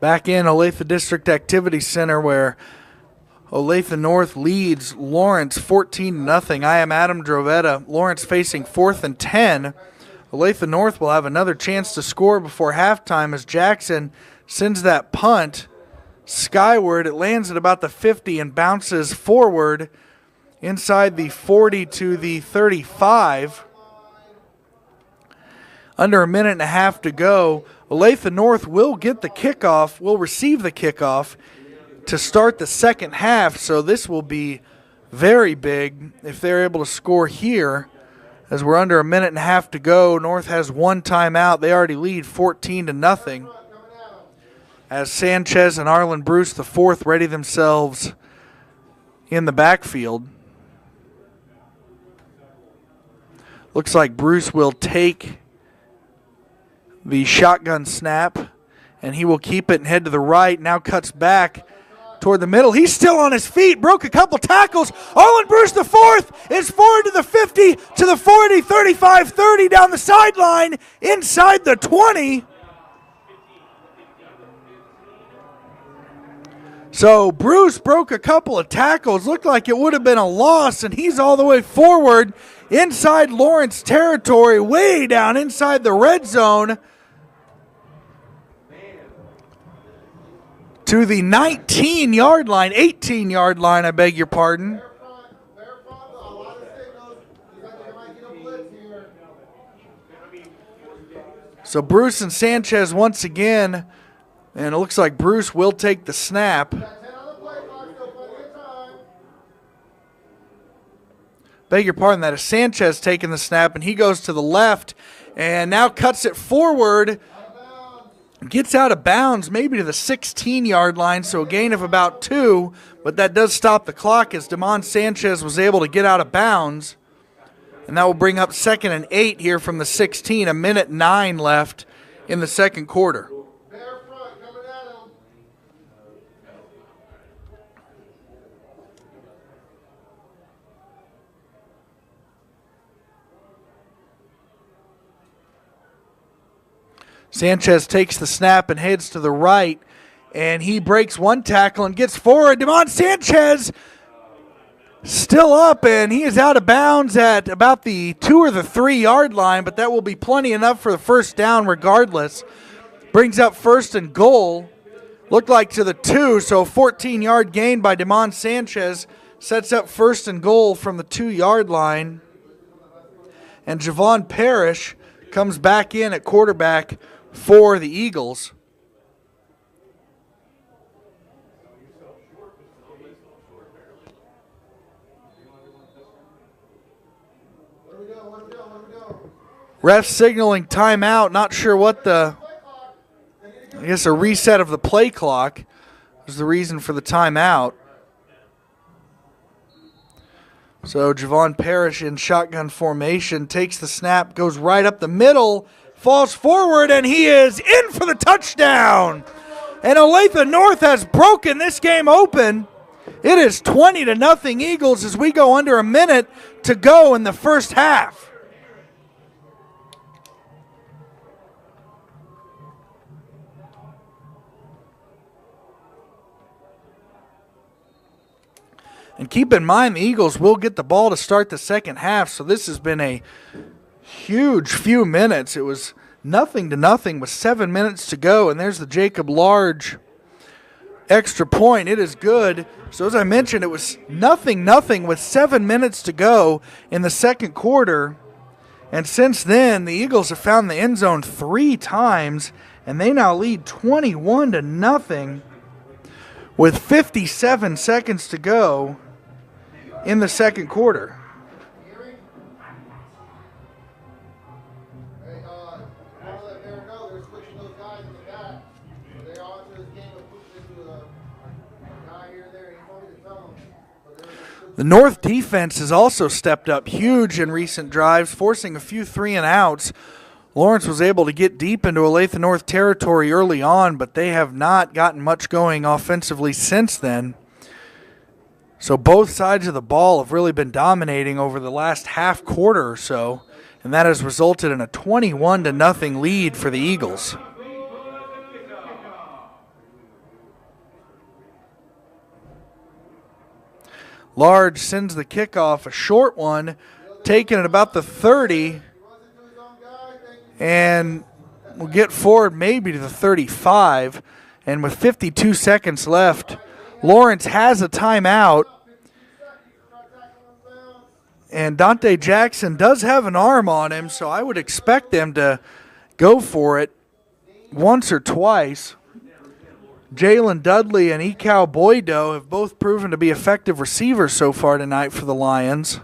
Back in Olathe District Activity Center where Olathe North leads Lawrence 14-0. I am Adam Drovetta. Lawrence facing 4th and 10. Olathe North will have another chance to score before halftime as Jackson sends that punt skyward. It lands at about the 50 and bounces forward inside the 40 to the 35. Under a minute and a half to go. Olathe North will get the kickoff, will receive the kickoff to start the second half, so this will be very big if they're able to score here. As we're under a minute and a half to go, North has 1 timeout. They already lead 14-0. As Sanchez and Arlen Bruce IV ready themselves in the backfield. Looks like Bruce will take the shotgun snap, and he will keep it and head to the right. Now cuts back toward the middle. He's still on his feet. Broke a couple tackles. Arlen Bruce IV is forward to the 50, to the 40, 35, 30, down the sideline, inside the 20. So Bruce broke a couple of tackles. Looked like it would have been a loss, and he's all the way forward inside Lawrence territory, way down inside the red zone. To the 19-yard line, 18-yard line, I beg your pardon. So Bruce and Sanchez once again, and it looks like Bruce will take the snap. Beg your pardon, that is Sanchez taking the snap, and he goes to the left and now cuts it forward. Gets out of bounds, maybe to the 16-yard line, so a gain of about 2, but that does stop the clock as Damon Sanchez was able to get out of bounds. And that will bring up 2nd and 8 here from the 16, a minute 9 left in the second quarter. Sanchez takes the snap and heads to the right. And he breaks one tackle and gets forward. Damon Sanchez still up, and he is out of bounds at about the 2 or the 3 yard line, but that will be plenty enough for the first down regardless. Brings up first and goal. Looked like to the 2, so 14-yard gain by Damon Sanchez sets up first and goal from the 2 yard line. And Javon Parrish comes back in at quarterback for the Eagles. Ref signaling timeout. Not sure what I guess a reset of the play clock was the reason for the timeout. So Javon Parrish in shotgun formation takes the snap, goes right up the middle, falls forward, and he is in for the touchdown. And Olathe North has broken this game open. It is 20-0 Eagles as we go under a minute to go in the first half. And keep in mind, the Eagles will get the ball to start the second half, so this has been a huge few minutes. It was 0-0 with 7 minutes to go, and there's the Jacob Large extra point. It is good. So as I mentioned, it was 0-0 with 7 minutes to go in the second quarter, and since then, the Eagles have found the end zone 3 times, and they now lead 21-0 with 57 seconds to go in the second quarter. The North defense has also stepped up huge in recent drives, forcing a few 3-and-outs. Lawrence was able to get deep into Olathe North territory early on, but they have not gotten much going offensively since then. So both sides of the ball have really been dominating over the last half quarter or so, and that has resulted in a 21-0 lead for the Eagles. Large sends the kickoff, a short one, taken at about the 30, and will get forward maybe to the 35. And with 52 seconds left, Lawrence has a timeout. And Dante Jackson does have an arm on him, so I would expect them to go for it once or twice. Jalen Dudley and Ekau Boydo have both proven to be effective receivers so far tonight for the Lions.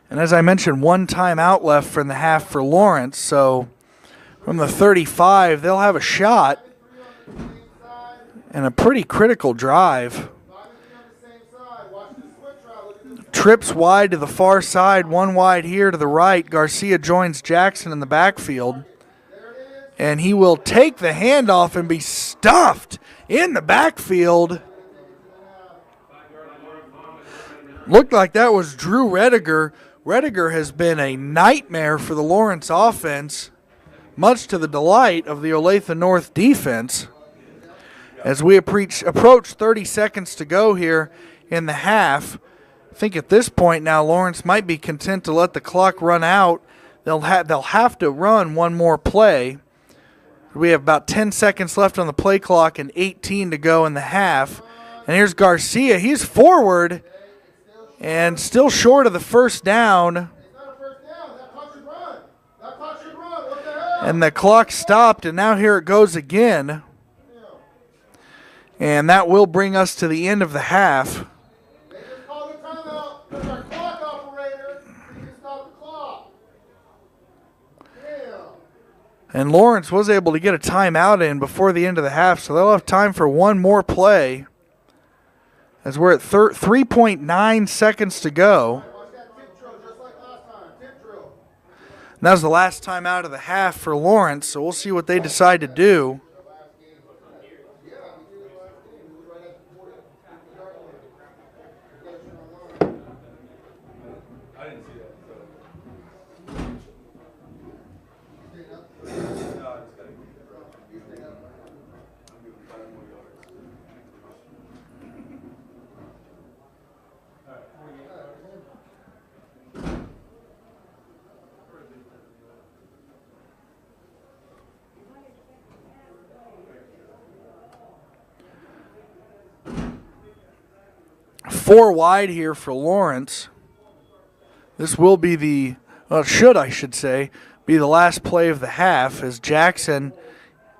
And as I mentioned, one timeout left for the half for Lawrence, so from the 35, they'll have a shot and a pretty critical drive. Trips wide to the far side, one wide here to the right. Garcia joins Jackson in the backfield. And he will take the handoff and be stuffed in the backfield. Looked like that was Drew Rediger. Rediger has been a nightmare for the Lawrence offense, much to the delight of the Olathe North defense. As we approach 30 seconds to go here in the half, I think at this point now Lawrence might be content to let the clock run out. They'll have to run one more play. We have about 10 seconds left on the play clock and 18 to go in the half. And here's Garcia. He's forward and still short of the first down. And the clock stopped, and now here it goes again. And that will bring us to the end of the half. And Lawrence was able to get a timeout in before the end of the half, so they'll have time for one more play as we're at 3.9 seconds to go. And that was the last time out of the half for Lawrence, so we'll see what they decide to do. 4 wide here for Lawrence. This will be the, well, I should say, be the last play of the half as Jackson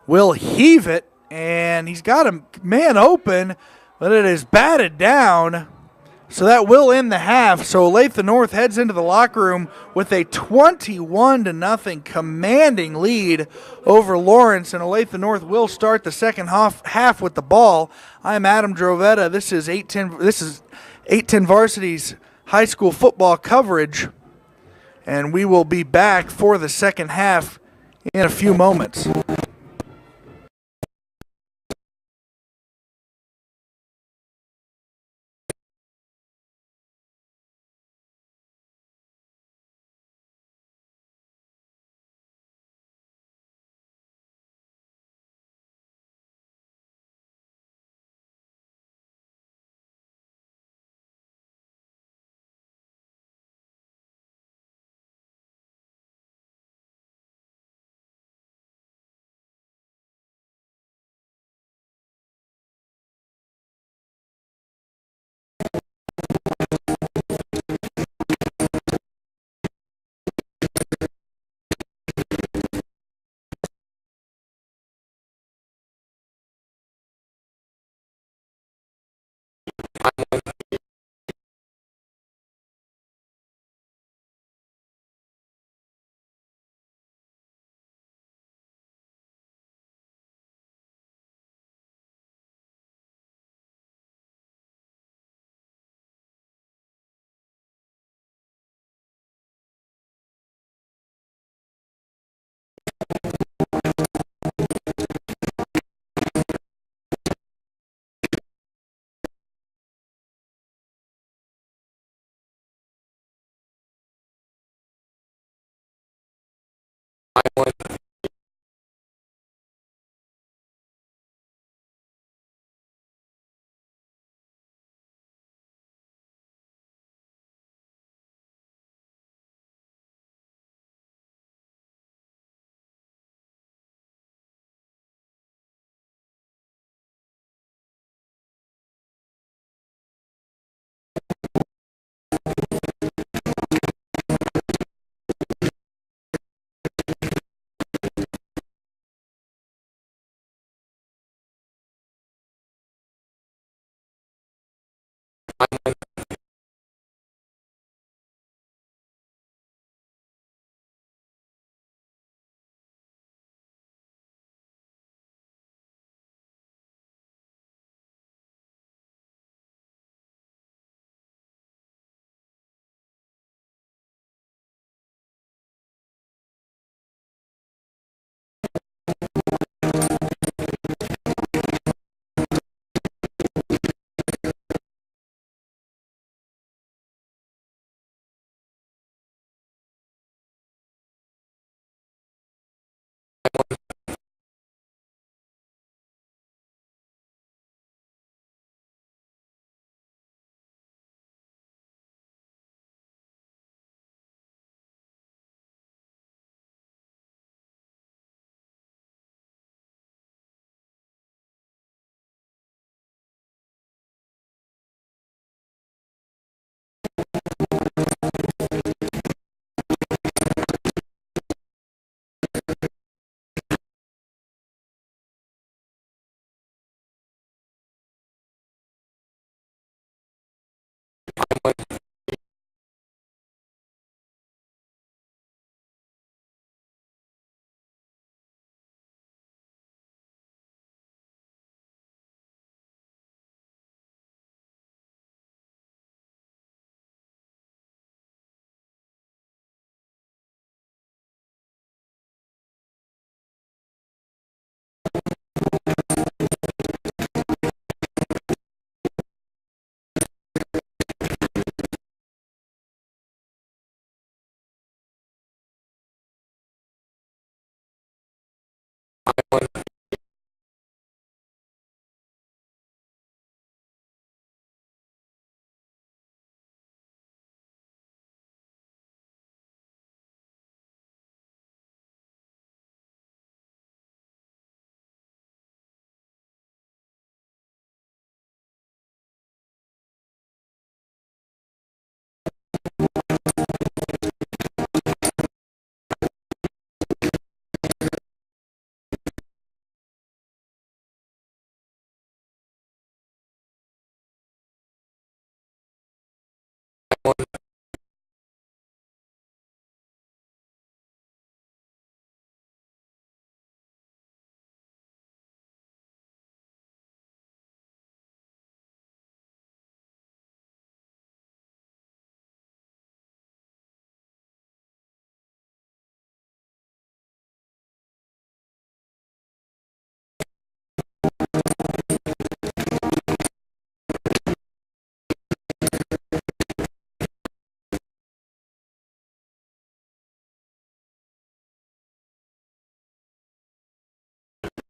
will heave it, and he's got a man open, but it is batted down. So that will end the half. So Olathe North heads into the locker room with a 21-0 commanding lead over Lawrence, and Olathe North will start the second half with the ball. I'm Adam Drovetta. This is 810 Varsity's high school football coverage, and we will be back for the second half in a few moments.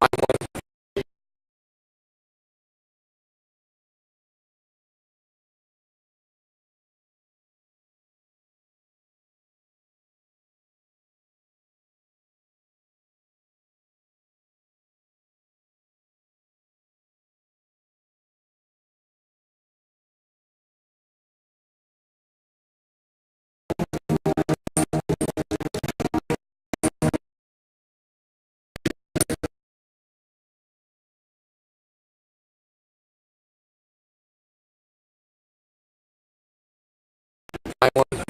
I'm one. I'm one. I'm one.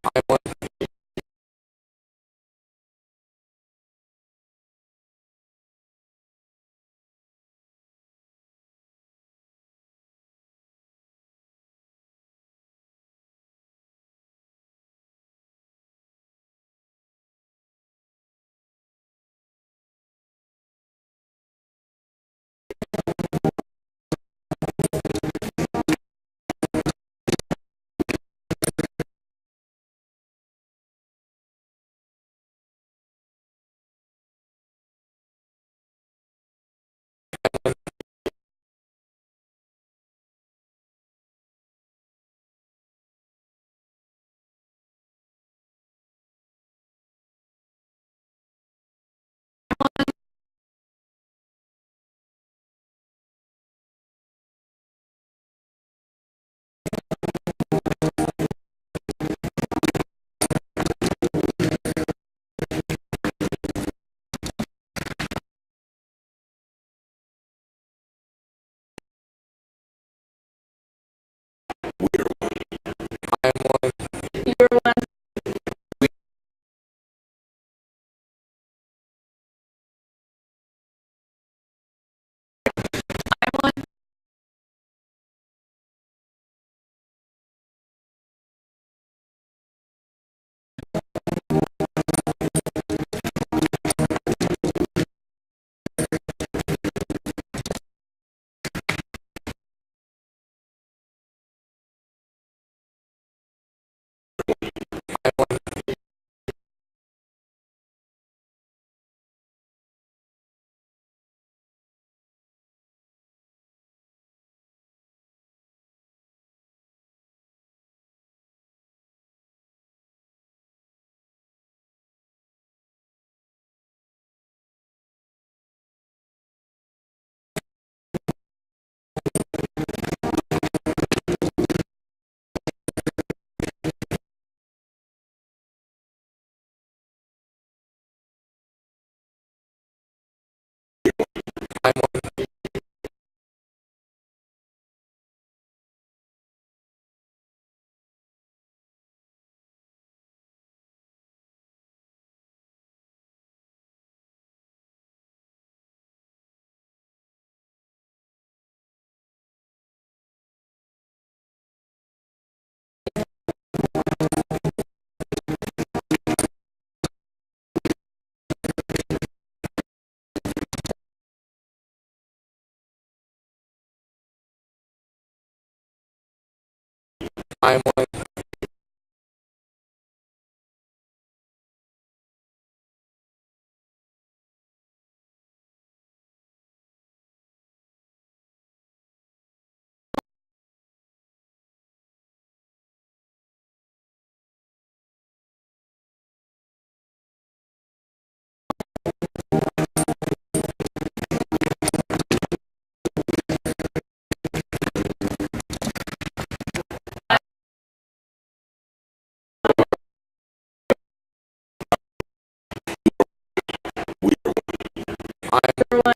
I'm one. I'm one. You're one. I'm one. I'm one. You're one.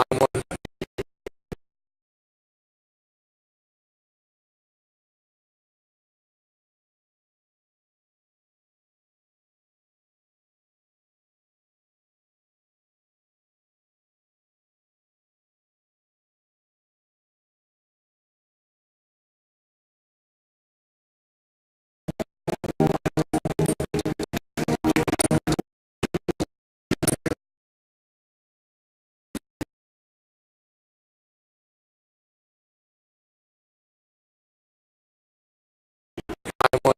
I'm one.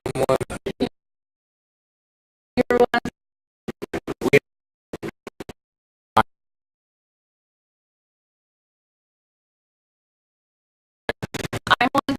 I'm one. You're one. I'm one.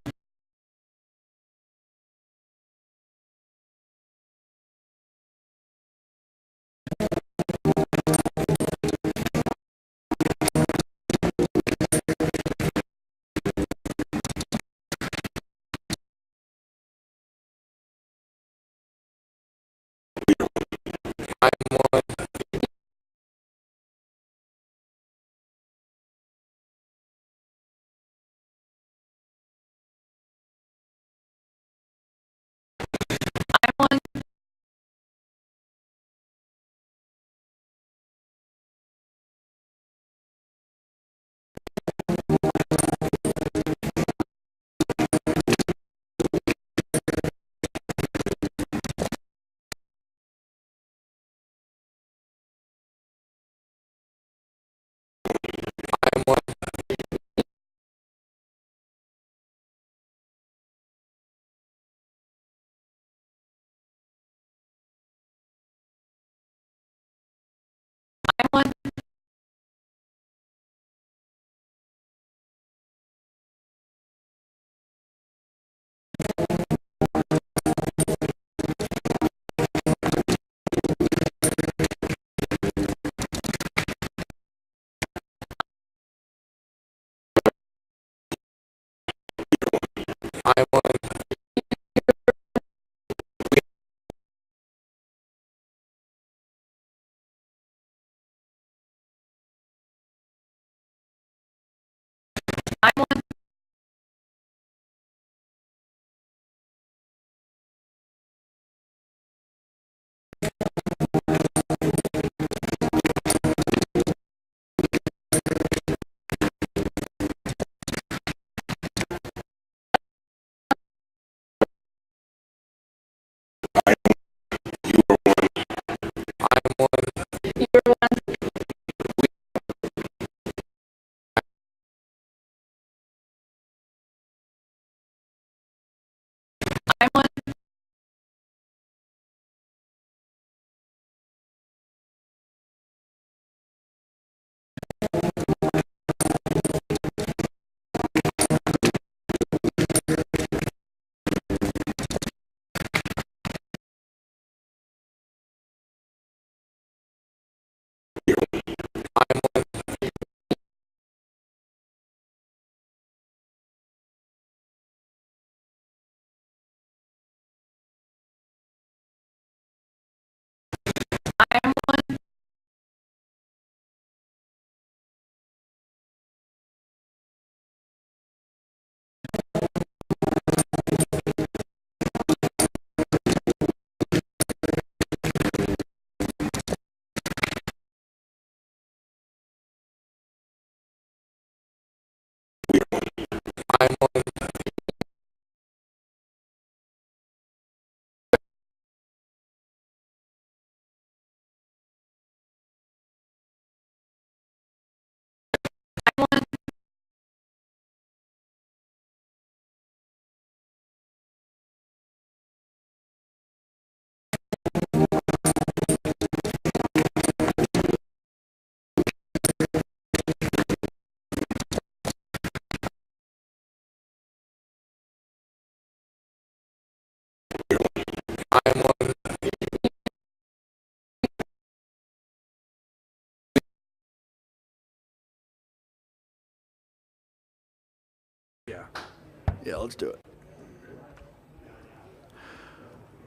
Yeah, let's do it.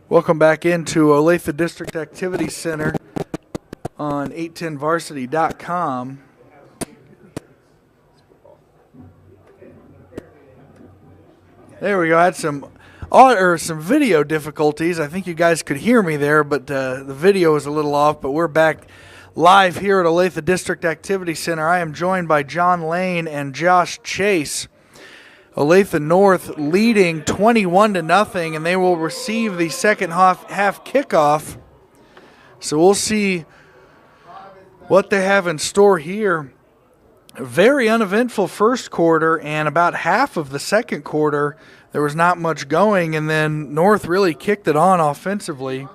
Welcome back into Olathe District Activity Center on 810varsity.com. There we go. I had some video difficulties. I think you guys could hear me there, but the video is a little off. But we're back live here at Olathe District Activity Center. I am joined by John Lane and Josh Chase. Olathe North leading 21-0, and they will receive the second half kickoff. So we'll see what they have in store here. A very uneventful first quarter, and about half of the second quarter, there was not much going, and then North really kicked it on offensively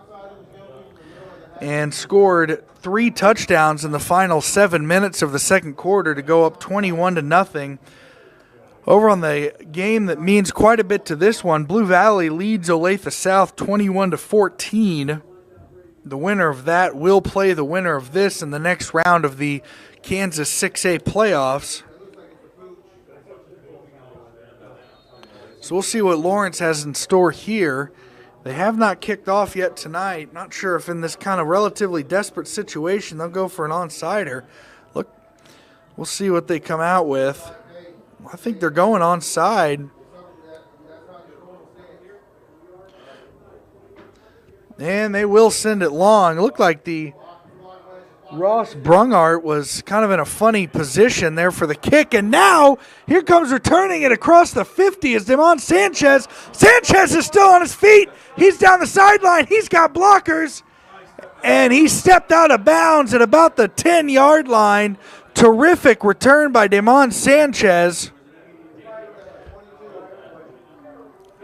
and scored 3 touchdowns in the final 7 minutes of the second quarter to go up 21-0. Over on the game that means quite a bit to this one, Blue Valley leads Olathe South 21-14. The winner of that will play the winner of this in the next round of the Kansas 6A playoffs. So we'll see what Lawrence has in store here. They have not kicked off yet tonight. Not sure if in this kind of relatively desperate situation they'll go for an onside. Look, we'll see what they come out with. I think they're going onside. And they will send it long. It looked like the Ross Brungart was kind of in a funny position there for the kick. And now, here comes returning it across the 50 is Demond Sanchez. Sanchez is still on his feet. He's down the sideline. He's got blockers. And he stepped out of bounds at about the 10-yard line. Terrific return by Demond Sanchez.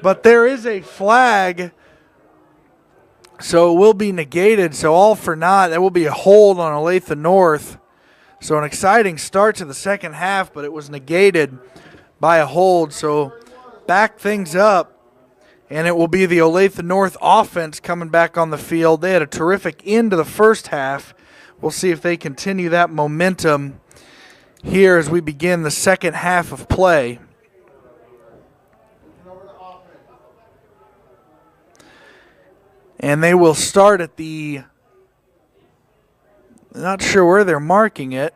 But there is a flag, so it will be negated. So all for naught. That will be a hold on Olathe North. So an exciting start to the second half, but it was negated by a hold. So back things up, and it will be the Olathe North offense coming back on the field. They had a terrific end to the first half. We'll see if they continue that momentum here as we begin the second half of play. And they will start at the, not sure where they're marking it.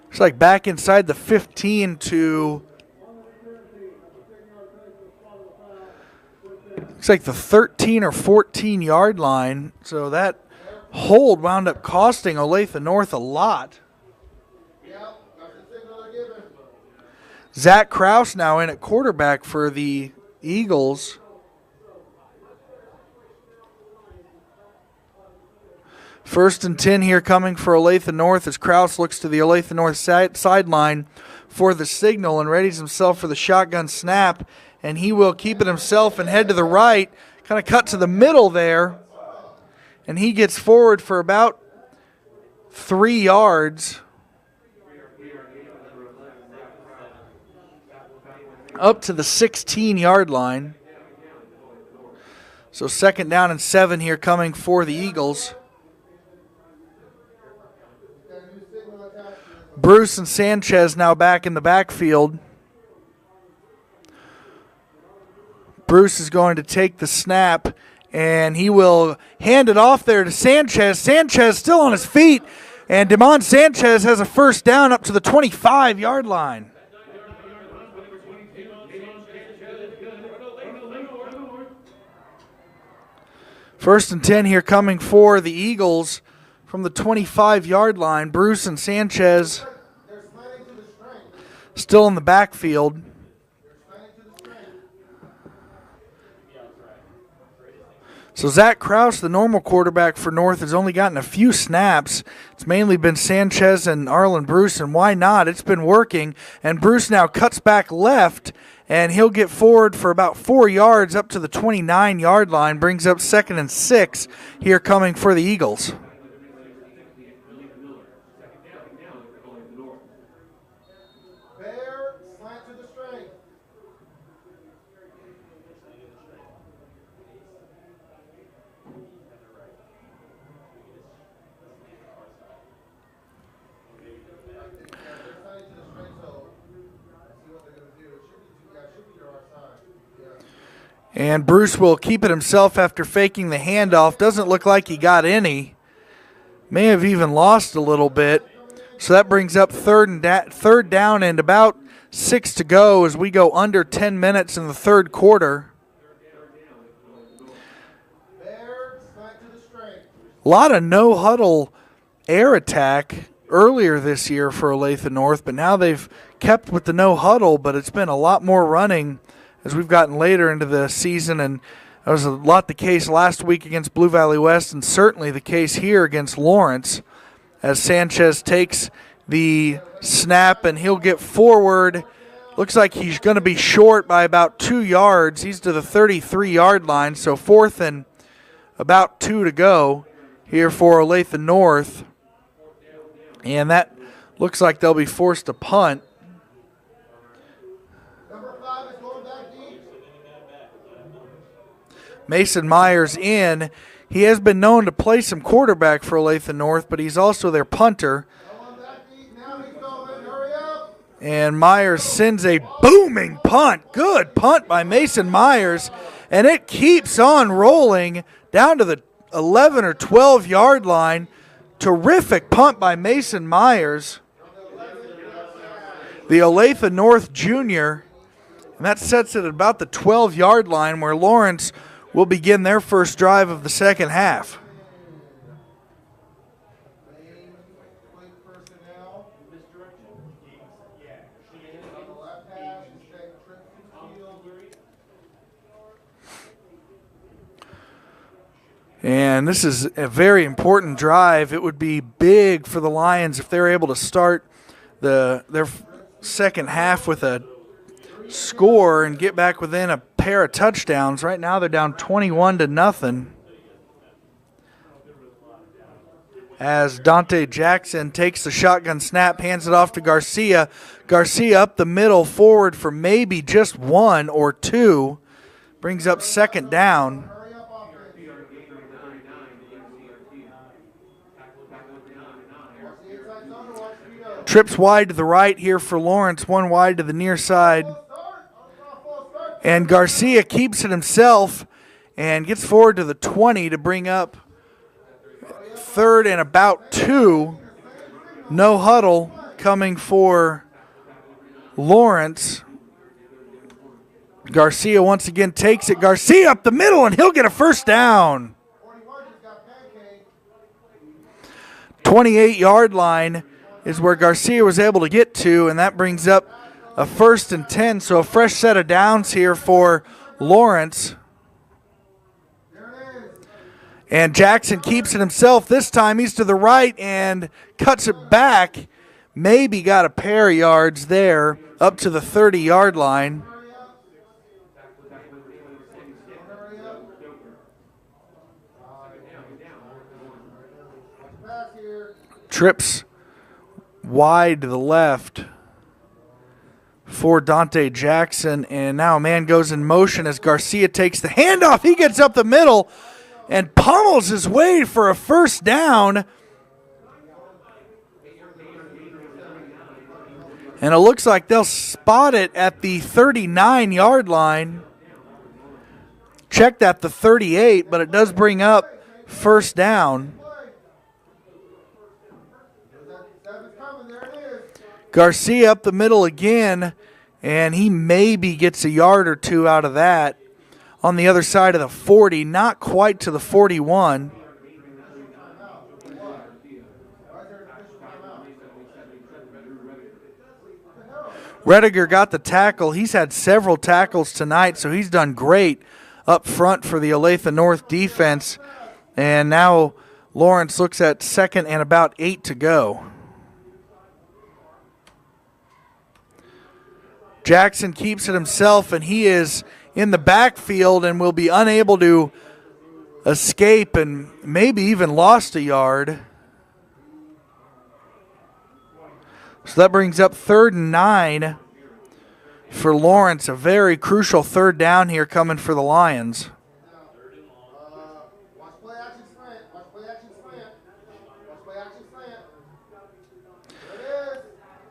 It's like back inside the 15 to, looks like the 13 or 14 yard line. So that hold wound up costing Olathe North a lot. Zach Kraus now in at quarterback for the Eagles. First and 10 here coming for Olathe North as Kraus looks to the Olathe North sideline for the signal and readies himself for the shotgun snap. And he will keep it himself and head to the right. Kind of cut to the middle there. And he gets forward for about 3 yards. Up to the 16-yard line. So second down and 7 here coming for the Eagles. Bruce and Sanchez now back in the backfield. Bruce is going to take the snap, and he will hand it off there to Sanchez. Sanchez still on his feet, and Demond Sanchez has a first down up to the 25-yard line. First and 10 here coming for the Eagles from the 25-yard line. Bruce and Sanchez still in the backfield. So Zach Kraus, the normal quarterback for North, has only gotten a few snaps. It's mainly been Sanchez and Arlen Bruce, and why not? It's been working. And Bruce now cuts back left, and he'll get forward for about 4 yards up to the 29-yard line, brings up 2nd and 6 here coming for the Eagles. And Bruce will keep it himself after faking the handoff. Doesn't look like he got any. May have even lost a little bit. So that brings up third down and about 6 to go as we go under 10 minutes in the third quarter. A lot of no-huddle air attack earlier this year for Olathe North, but now they've kept with the no-huddle, but it's been a lot more running as we've gotten later into the season, and that was a lot the case last week against Blue Valley West and certainly the case here against Lawrence as Sanchez takes the snap and he'll get forward. Looks like he's going to be short by about 2 yards. He's to the 33-yard line, so 4th and about 2 to go here for Olathe North. And that looks like they'll be forced to punt. Mason Myers in. He has been known to play some quarterback for Olathe North, but he's also their punter. And Myers sends a booming punt. Good punt by Mason Myers. And it keeps on rolling down to the 11 or 12-yard line. Terrific punt by Mason Myers, the Olathe North junior. And that sets it at about the 12-yard line where Lawrence will begin their first drive of the second half. And this is a very important drive. It would be big for the Lions if they're able to start their second half with a score and get back within a pair of touchdowns. Right now they're down 21-0. As Dante Jackson takes the shotgun snap, hands it off to Garcia. Garcia up the middle, forward for maybe just 1 or 2. Brings up second down. Trips wide to the right here for Lawrence, 1 wide to the near side. And Garcia keeps it himself and gets forward to the 20 to bring up 3rd and about 2. No huddle coming for Lawrence. Garcia once again takes it. Garcia up the middle, and he'll get a first down. 28-yard line is where Garcia was able to get to, and that brings up a 1st and 10, so a fresh set of downs here for Lawrence. And Jackson keeps it himself. This time he's to the right and cuts it back. Maybe got a pair of yards there up to the 30-yard line. Trips wide to the left for Dante Jackson, and now a man goes in motion as Garcia takes the handoff. He gets up the middle and pummels his way for a first down. And it looks like they'll spot it at the 39-yard line. Checked at the 38, but it does bring up first down. Garcia up the middle again, and he maybe gets a yard or 2 out of that. On the other side of the 40, not quite to the 41. Rediger got the tackle. He's had several tackles tonight, so he's done great up front for the Olathe North defense. And now Lawrence looks at 2nd and about 8 to go. Jackson keeps it himself, and he is in the backfield and will be unable to escape and maybe even lost a yard. So that brings up 3rd and 9 for Lawrence. A very crucial 3rd down here coming for the Lions.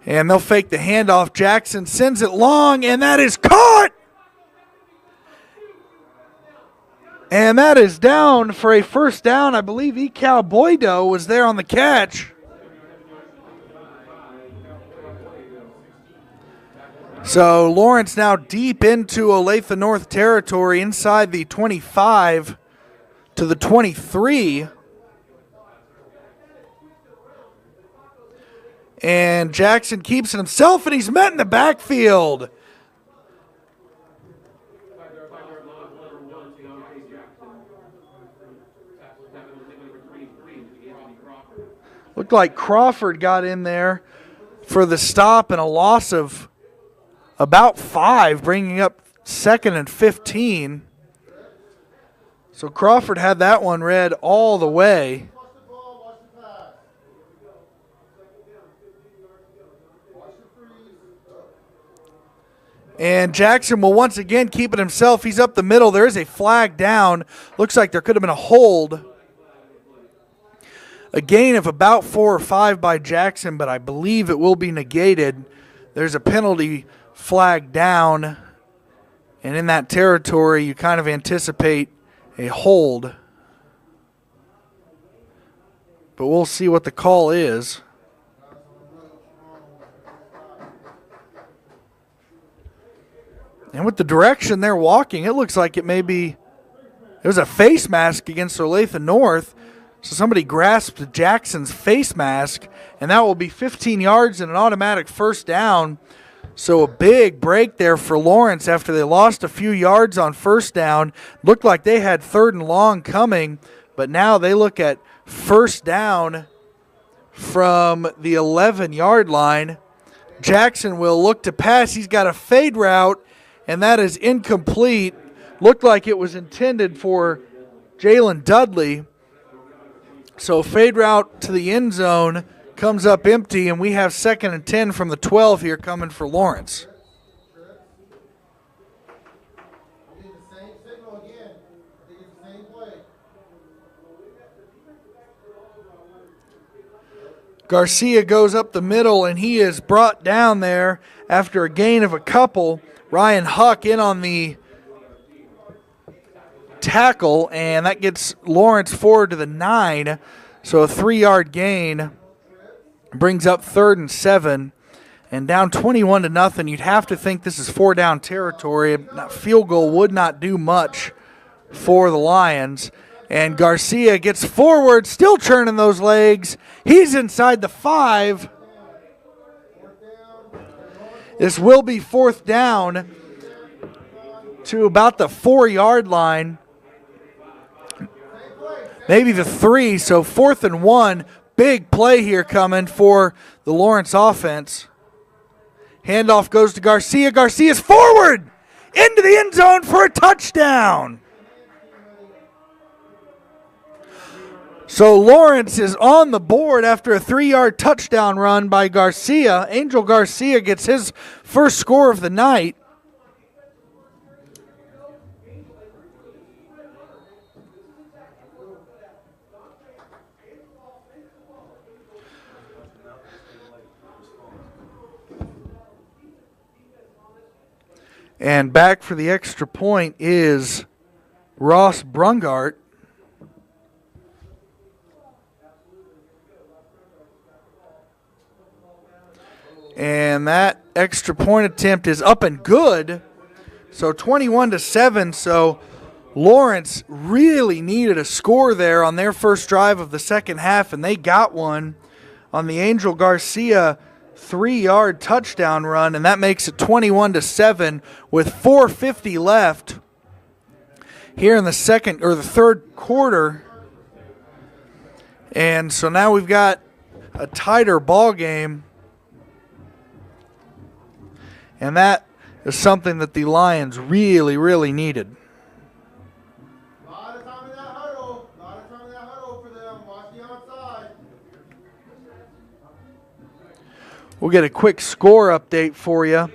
And they'll fake the handoff. Jackson sends it long, and that is caught. And that is down for a first down. I believe Ecal Boydo was there on the catch. So Lawrence now deep into Olathe North territory inside the 25 to the 23. And Jackson keeps it himself, and he's met in the backfield. Looked like Crawford got in there for the stop and a loss of about 5, bringing up 2nd and 15. So Crawford had that one read all the way. And Jackson will once again keep it himself. He's up the middle. There is a flag down. Looks like there could have been a hold. A gain of about 4 or 5 by Jackson, but I believe it will be negated. There's a penalty flag down, and in that territory you kind of anticipate a hold. But we'll see what the call is. And with the direction they're walking, it looks like it was a face mask against Olathe North. So somebody grasped Jackson's face mask, and that will be 15 yards and an automatic first down. So a big break there for Lawrence after they lost a few yards on first down. Looked like they had 3rd and long coming, but now they look at first down from the 11-yard line. Jackson will look to pass. He's got a fade route, and that is incomplete. Looked like it was intended for Jalen Dudley. So fade route to the end zone comes up empty, and we have 2nd and 10 from the 12 here coming for Lawrence. Garcia goes up the middle, and he is brought down there after a gain of a couple. Ryan Huck in on the tackle, and that gets Lawrence forward to the 9. So a 3-yard gain brings up 3rd and 7, and down 21-0. You'd have to think this is 4-down territory. A field goal would not do much for the Lions. And Garcia gets forward, still churning those legs. He's inside the 5. This will be 4th down to about the 4-yard line. Maybe the 3, so 4th and 1. Big play here coming for the Lawrence offense. Handoff goes to Garcia. Garcia's forward into the end zone for a touchdown. So Lawrence is on the board after a 3-yard touchdown run by Garcia. Angel Garcia gets his first score of the night. And back for the extra point is Ross Brungart. And that extra point attempt is up and good. So 21-7. So Lawrence really needed a score there on their first drive of the second half, and they got one on the Angel Garcia 3-yard touchdown run, and that makes it 21-7 with 4:50 left here in the third quarter. And so now we've got a tighter ball game. And that is something that the Lions really, really needed. A lot of time in that huddle. A lot of time in that huddle for them. Watch the outside. We'll get a quick score update for you.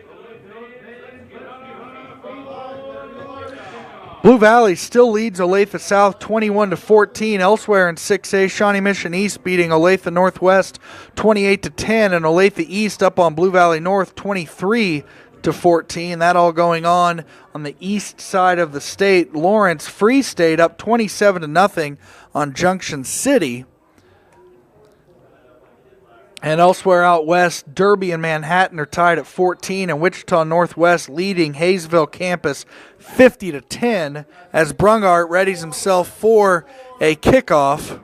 Blue Valley still leads Olathe South 21-14. Elsewhere in 6A, Shawnee Mission East beating Olathe Northwest 28-10, and Olathe East up on Blue Valley North 23-10. to 14. That all going on the east side of the state. Lawrence Free State up 27-0 on Junction City. And elsewhere out west, Derby and Manhattan are tied at 14, and Wichita Northwest leading Hayesville campus 50-10 as Brungart readies himself for a kickoff.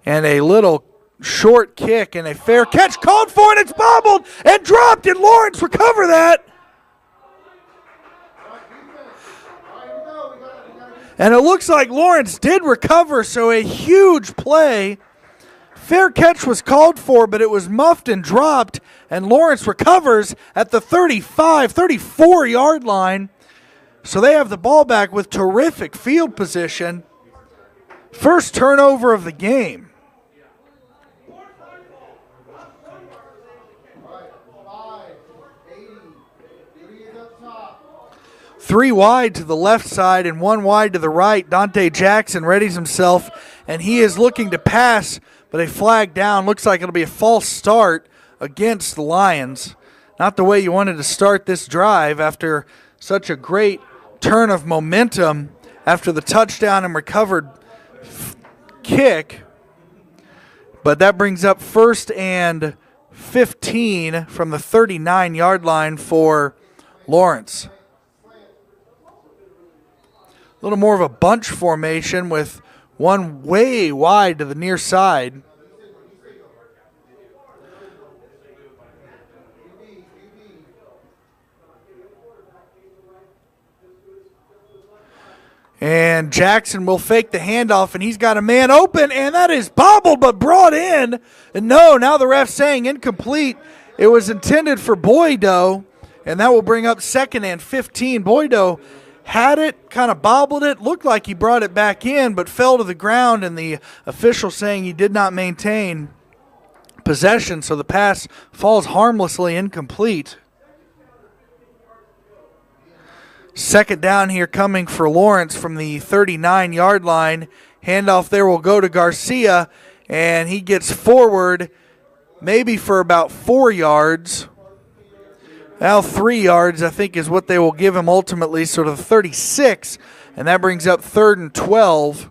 And a little short kick and a fair catch called for, and it's bobbled and dropped, and Lawrence recover that. And it looks like Lawrence did recover, so a huge play. Fair catch was called for, but it was muffed and dropped, and Lawrence recovers at the 35, 34-yard line. So they have the ball back with terrific field position. First turnover of the game. Three wide to the left side and one wide to the right. Dante Jackson readies himself, and he is looking to pass, but a flag down. Looks like it'll be a false start against the Lions. Not the way you wanted to start this drive after such a great turn of momentum after the touchdown and recovered kick. But that brings up 1st and 15 from the 39-yard line for Lawrence. A little more of a bunch formation with one way wide to the near side. And Jackson will fake the handoff, and he's got a man open, and that is bobbled but brought in. And no, now the ref's saying incomplete. It was intended for Boydo, and that will bring up 2nd and 15. Boydo had it, kind of bobbled it, looked like he brought it back in, but fell to the ground, and the official saying he did not maintain possession, so the pass falls harmlessly incomplete. 2nd down here coming for Lawrence from the 39-yard line. Handoff there will go to Garcia, and he gets forward maybe for about 4 yards. Now 3 yards, I think, is what they will give him ultimately, so to the 36, and that brings up 3rd and 12.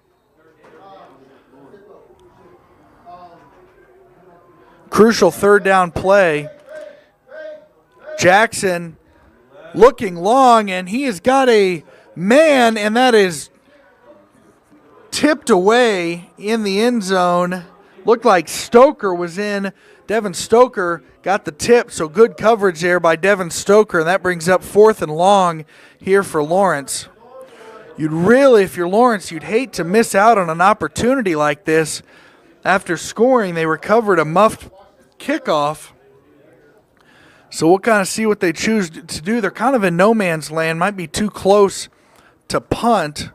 Crucial 3rd down play. Jackson looking long, and he has got a man, and that is tipped away in the end zone. Looked like Stoker was in. Devin Stoker got the tip, so good coverage there by Devin Stoker, and that brings up 4th and long here for Lawrence. You'd really, if you're Lawrence, you'd hate to miss out on an opportunity like this. After scoring, they recovered a muffed kickoff. So we'll kind of see what they choose to do. They're kind of in no man's land, might be too close to punt.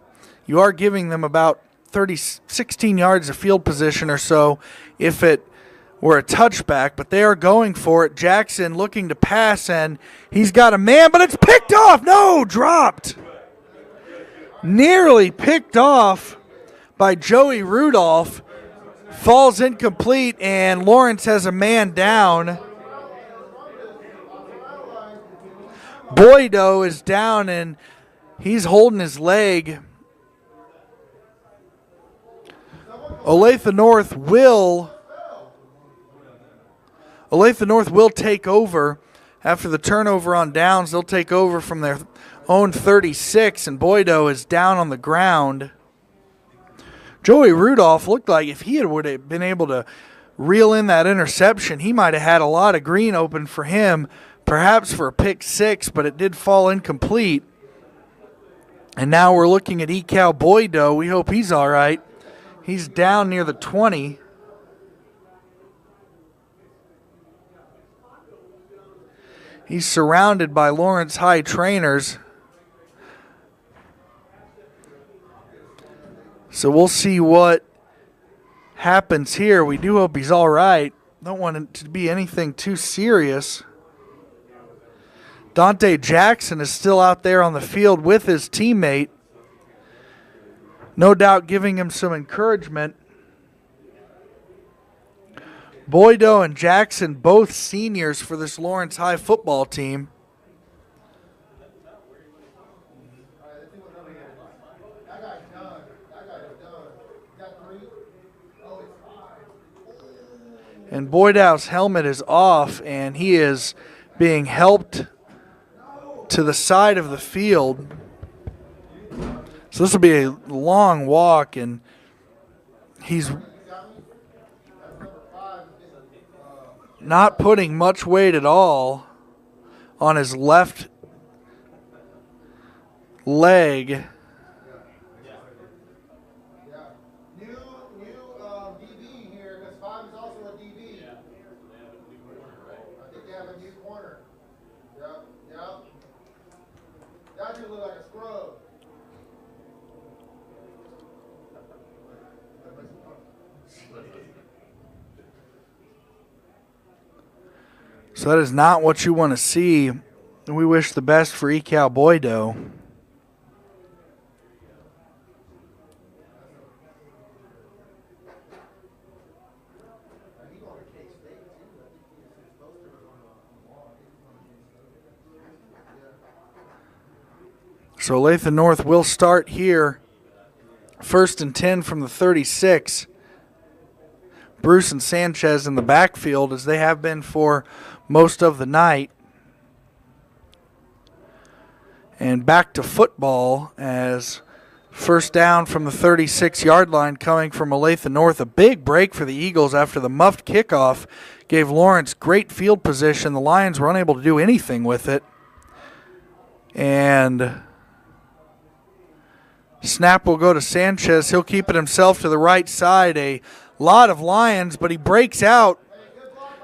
You are giving them about 16 yards of field position or so if it were a touchback, but they are going for it. Jackson looking to pass, and he's got a man, but it's picked off. No, dropped. Nearly picked off by Joey Rudolph. Falls incomplete, and Lawrence has a man down. Boydo is down, and he's holding his leg. Olathe North will take over after the turnover on downs. They'll take over from their own 36, and Boydo is down on the ground. Joey Rudolph looked like if he would have been able to reel in that interception, he might have had a lot of green open for him, perhaps for a pick six, but it did fall incomplete. And now we're looking at Ecal Boydo. We hope he's all right. He's down near the 20. He's surrounded by Lawrence High trainers. So we'll see what happens here. We do hope he's all right. Don't want it to be anything too serious. Dante Jackson is still out there on the field with his teammate. no doubt giving him some encouragement. Boydo and Jackson, both seniors for this Lawrence High football team. That guy's done. That guy is done. Got 3. Oh, it's 5. And Boydow's helmet is off, and he is being helped to the side of the field. So this will be a long walk, and he's not putting much weight at all on his left leg. Yeah. New DB here, because 5 is also a DB. I think they have a new corner. Yep, yep. That dude look like a scrub. So that is not what you want to see. We wish the best for Ecal Boydo. So Olathe North will start here. 1st and 10 from the 36. Bruce and Sanchez in the backfield, as they have been for most of the night. And back to football, as first down from the 36-yard line coming from Olathe North. A big break for the Eagles after the muffed kickoff gave Lawrence great field position. The Lions were unable to do anything with it. And snap will go to Sanchez. He'll keep it himself to the right side. A lot of Lions, but he breaks out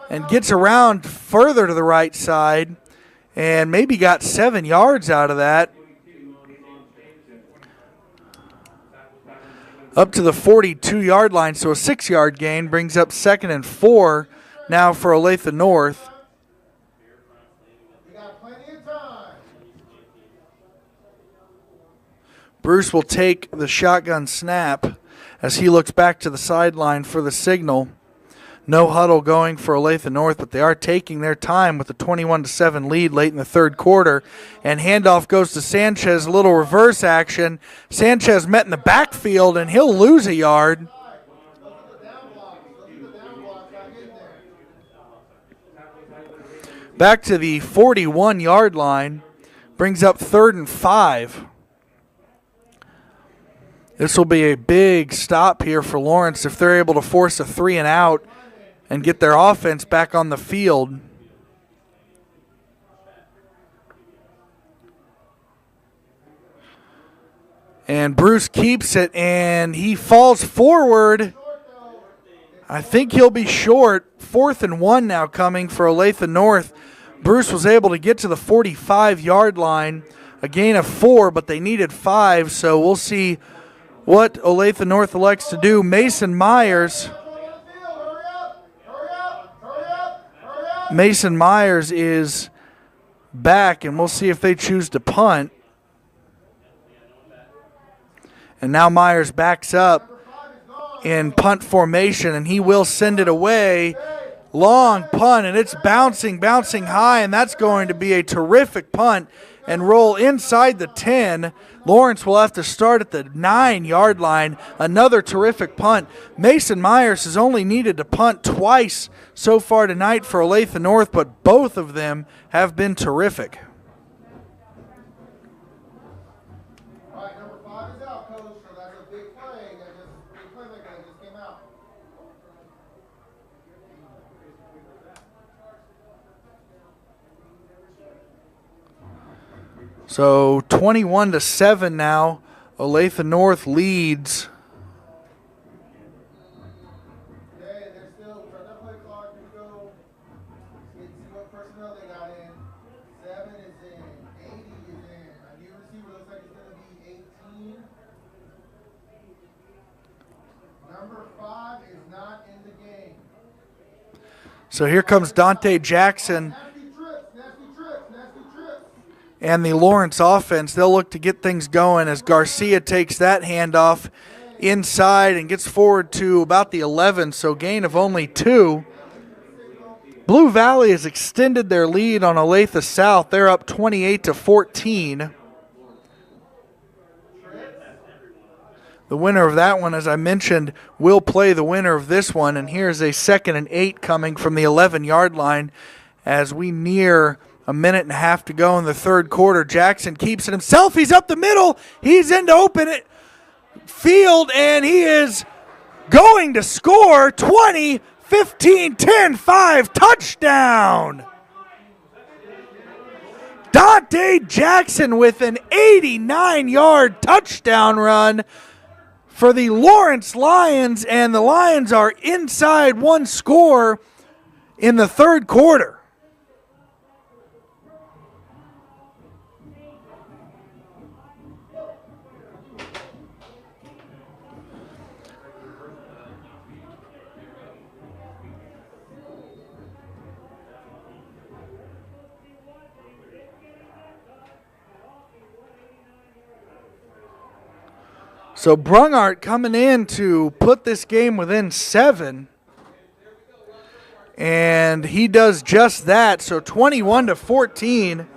and gets around further to the right side and maybe got 7 yards out of that. Up to the 42-yard line, so a 6-yard gain brings up 2nd and 4 now for Olathe North. We got plenty of time. Bruce will take the shotgun snap as he looks back to the sideline for the signal. No huddle going for Olathe North, but they are taking their time with the 21-7 lead late in the 3rd quarter. And handoff goes to Sanchez, a little reverse action. Sanchez met in the backfield, and he'll lose a yard. Back to the 41-yard line, brings up 3rd and 5. This will be a big stop here for Lawrence if they're able to force a 3 and out and get their offense back on the field. And Bruce keeps it, and he falls forward. I think he'll be short. 4th and 1 now coming for Olathe North. Bruce was able to get to the 45-yard line, a gain of 4, but they needed 5, so we'll see what Olathe North elects to do. Mason Myers is back, and we'll see if they choose to punt. And now Myers backs up in punt formation, and he will send it away. Long punt, and it's bouncing high, and that's going to be a terrific punt and roll inside the 10. Lawrence will have to start at the 9-yard line. Another terrific punt. Mason Myers has only needed to punt twice so far tonight for Olathe North, but both of them have been terrific. All right, number 5 is out, coach, so that's a big play. Big playmaker that just came out. So 21-7 now. Olathe North leads. Okay, they're still trying to play clock. Here we go. Let's see what personnel they got in. 7 is in. 80 is in. A new receiver looks like it's going to be 18. Number 5 is not in the game. So here comes Dante Jackson Nasty trips. and the Lawrence offense, they'll look to get things going as Garcia takes that handoff inside and gets forward to about the 11, so gain of only 2. Blue Valley has extended their lead on Olathe South. They're up 28-14. The winner of that one, as I mentioned, will play the winner of this one. And here's a 2nd and 8 coming from the 11-yard line as we near a minute and a half to go in the third quarter. Jackson keeps it himself. He's up the middle. He's in to open it field, and he is going to score 20, 15, 10, 5, touchdown. Dante Jackson with an 89-yard touchdown run for the Lawrence Lions, and the Lions are inside 1 score in the third quarter. So Brungart coming in to put this game within 7. And he does just that. So 21-14.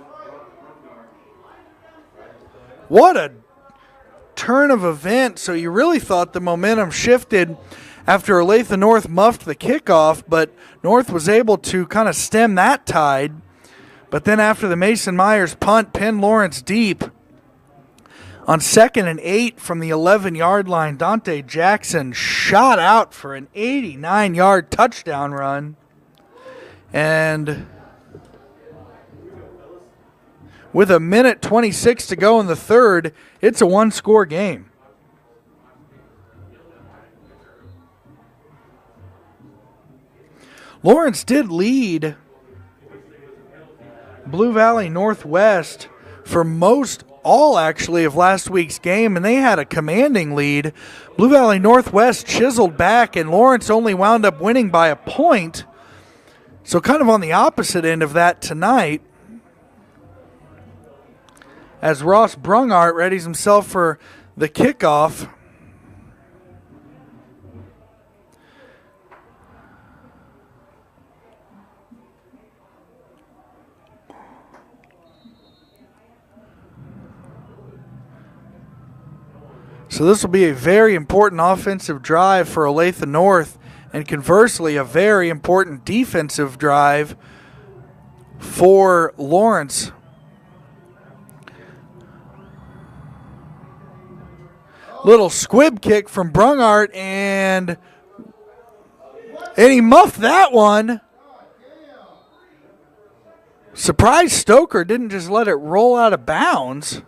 What a turn of events. So you really thought the momentum shifted after Olathe North muffed the kickoff, but North was able to kind of stem that tide. But then after the Mason Myers punt, pinned Lawrence deep. On 2nd and 8 from the 11-yard line, Dante Jackson shot out for an 89-yard touchdown run. And with a minute 26 to go in the third, it's a 1-score game. Lawrence did lead Blue Valley Northwest for all actually of last week's game, and they had a commanding lead. Blue Valley Northwest chiseled back, and Lawrence only wound up winning by a point. So kind of on the opposite end of that tonight, as Ross Brungart readies himself for the kickoff. So this will be a very important offensive drive for Olathe North, and conversely, a very important defensive drive for Lawrence. Little squib kick from Brungart, and he muffed that one. Surprised Stoker didn't just let it roll out of bounds.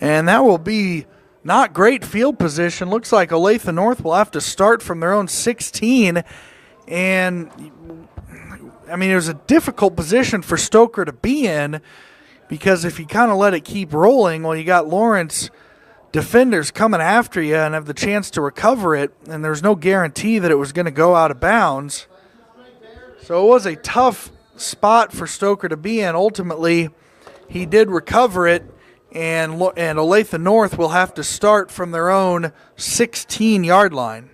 And that will be not great field position. Looks like Olathe North will have to start from their own 16. And, I mean, it was a difficult position for Stoker to be in, because if you kind of let it keep rolling, well, you got Lawrence defenders coming after you and have the chance to recover it, and there's no guarantee that it was going to go out of bounds. So it was a tough spot for Stoker to be in. Ultimately, he did recover it, and Olathe North will have to start from their own 16-yard line.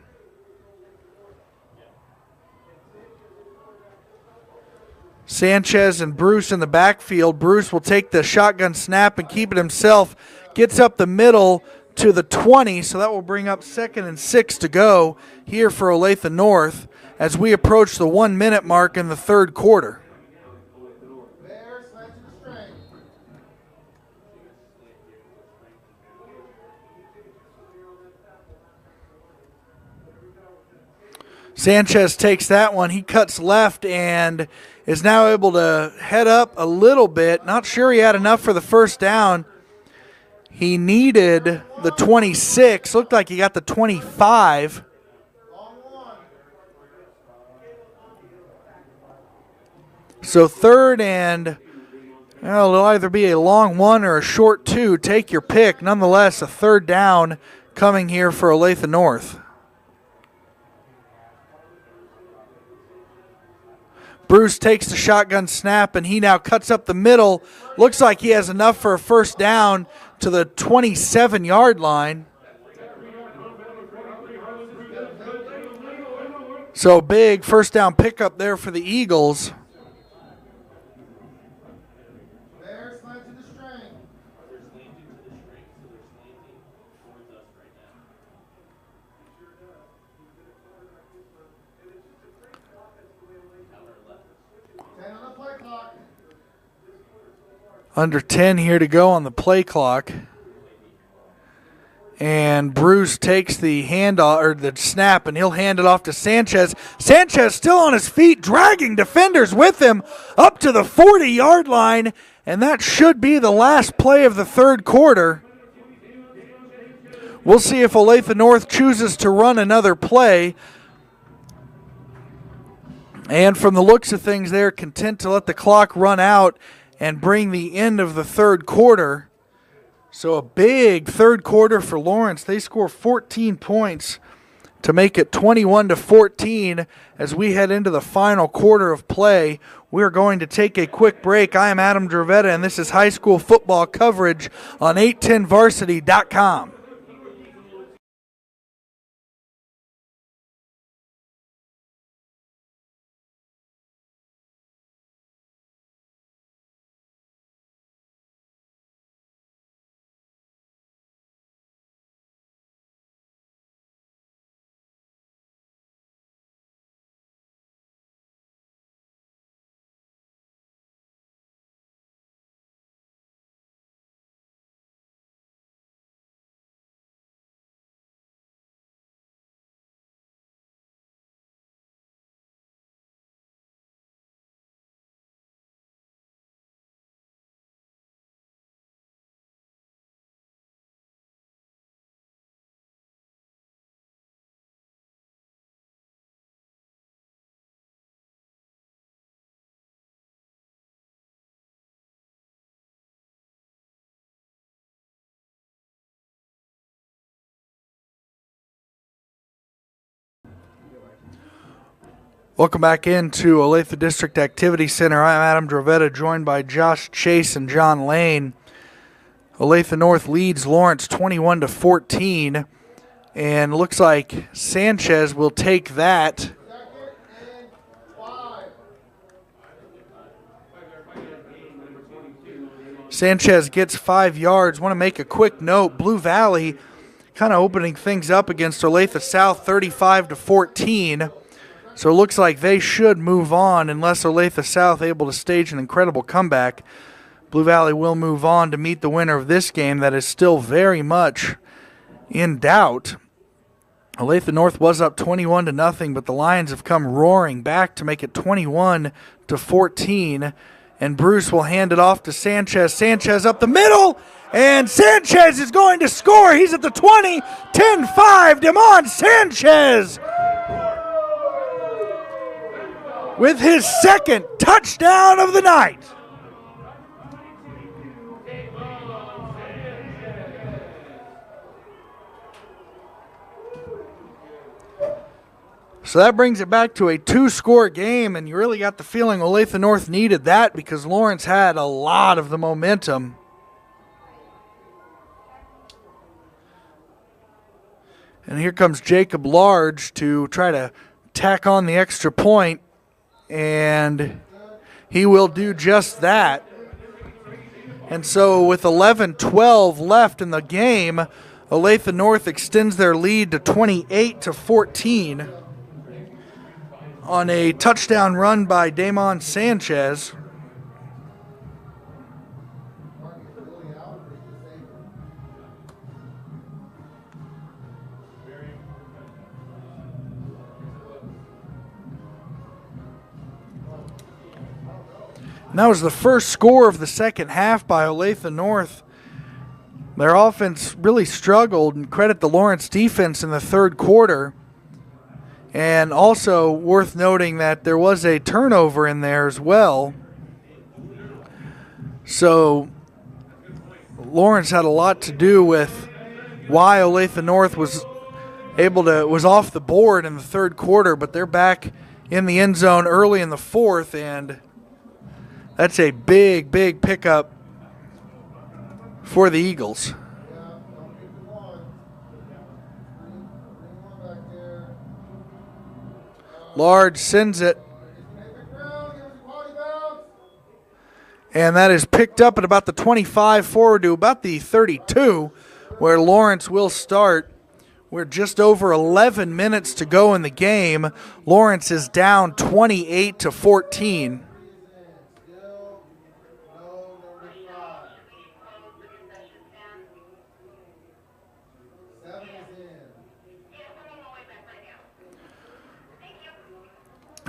Sanchez and Bruce in the backfield. Bruce will take the shotgun snap and keep it himself. Gets up the middle to the 20, so that will bring up 2nd and 6 to go here for Olathe North as we approach the 1-minute mark in the third quarter. Sanchez takes that one. He cuts left and is now able to head up a little bit. Not sure he had enough for the first down. He needed the 26. Looked like he got the 25. So third and, well, it'll either be a long one or a short two. Take your pick. Nonetheless, a third down coming here for Olathe North. Bruce takes the shotgun snap, and he now cuts up the middle. Looks like he has enough for a first down to the 27-yard line. So big first down pickup there for the Eagles. Bears slant to the string. On the play clock. Under 10 here to go on the play clock. And Bruce takes the handoff or the snap, and he'll hand it off to Sanchez. Sanchez still on his feet, dragging defenders with him up to the 40-yard line, and that should be the last play of the third quarter. We'll see if Olathe North chooses to run another play. And from the looks of things, they're content to let the clock run out and bring the end of the third quarter. So a big third quarter for Lawrence. They score 14 points to make it 21-14 as we head into the final quarter of play. We're going to take a quick break. I am Adam Dravetta, and this is high school football coverage on 810varsity.com. Welcome back into Olathe District Activity Center. I'm Adam Dravetta, joined by Josh Chase and John Lane. Olathe North leads Lawrence 21-14, and looks like Sanchez will take that. Sanchez gets 5 yards. Want to make a quick note. Blue Valley kind of opening things up against Olathe South 35-14. So it looks like they should move on unless Olathe South able to stage an incredible comeback. Blue Valley will move on to meet the winner of this game that is still very much in doubt. Olathe North was up 21-0, but the Lions have come roaring back to make it 21-14. And Bruce will hand it off to Sanchez. Sanchez up the middle, and Sanchez is going to score. He's at the 20, 10-5, Damon Sanchez with his second touchdown of the night. So that brings it back to a 2-score game, and you really got the feeling Olathe North needed that because Lawrence had a lot of the momentum. And here comes Jacob Large to try to tack on the extra point, and he will do just that. And so with 11-12 left in the game, Olathe North extends their lead to 28-14 on a touchdown run by Damon Sanchez. And that was the first score of the second half by Olathe North. Their offense really struggled, and credit the Lawrence defense in the third quarter. And also worth noting that there was a turnover in there as well. So Lawrence had a lot to do with why Olathe North was off the board in the third quarter, but they're back in the end zone early in the fourth, and that's a big, big pickup for the Eagles. Large sends it. And that is picked up at about the 25 forward to about the 32, where Lawrence will start. We're just over 11 minutes to go in the game. Lawrence is down 28-14.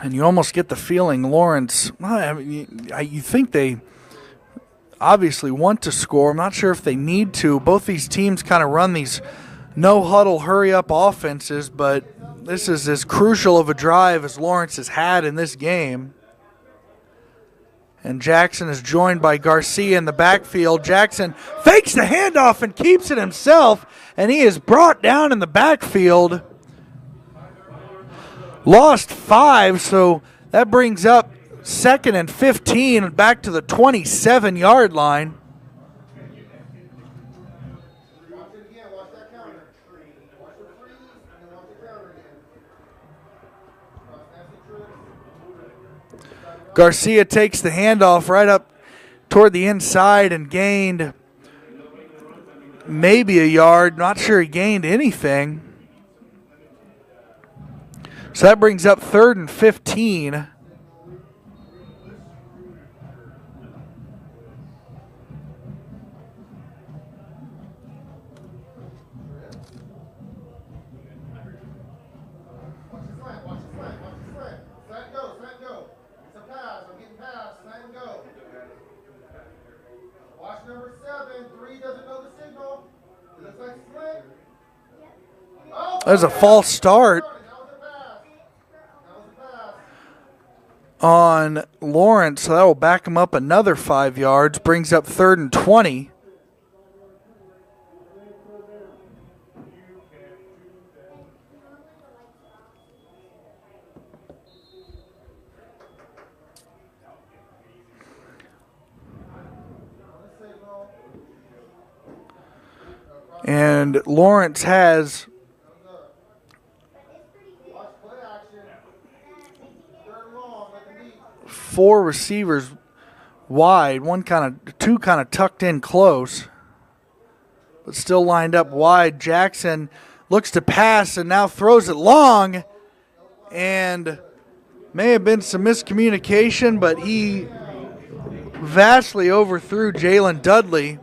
And you almost get the feeling Lawrence, I mean, you think they obviously want to score. I'm not sure if they need to. Both these teams kind of run these no-huddle, hurry-up offenses, but this is as crucial of a drive as Lawrence has had in this game. And Jackson is joined by Garcia in the backfield. Jackson fakes the handoff and keeps it himself, and he is brought down in the backfield. Lost 5, so that brings up 2nd and 15 back to the 27-yard line. Watch it again. Watch that counter. Watch the freeze and then watch the counter again. Garcia takes the handoff right up toward the inside and gained maybe a yard. Not sure he gained anything. So that brings up 3rd and 15. There's a false start on Lawrence, so that will back him up another 5 yards, brings up 3rd and 20. And Lawrence has 4 receivers wide, two kind of tucked in close, but still lined up wide. Jackson looks to pass and now throws it long, and may have been some miscommunication, but he vastly overthrew Jalen Dudley,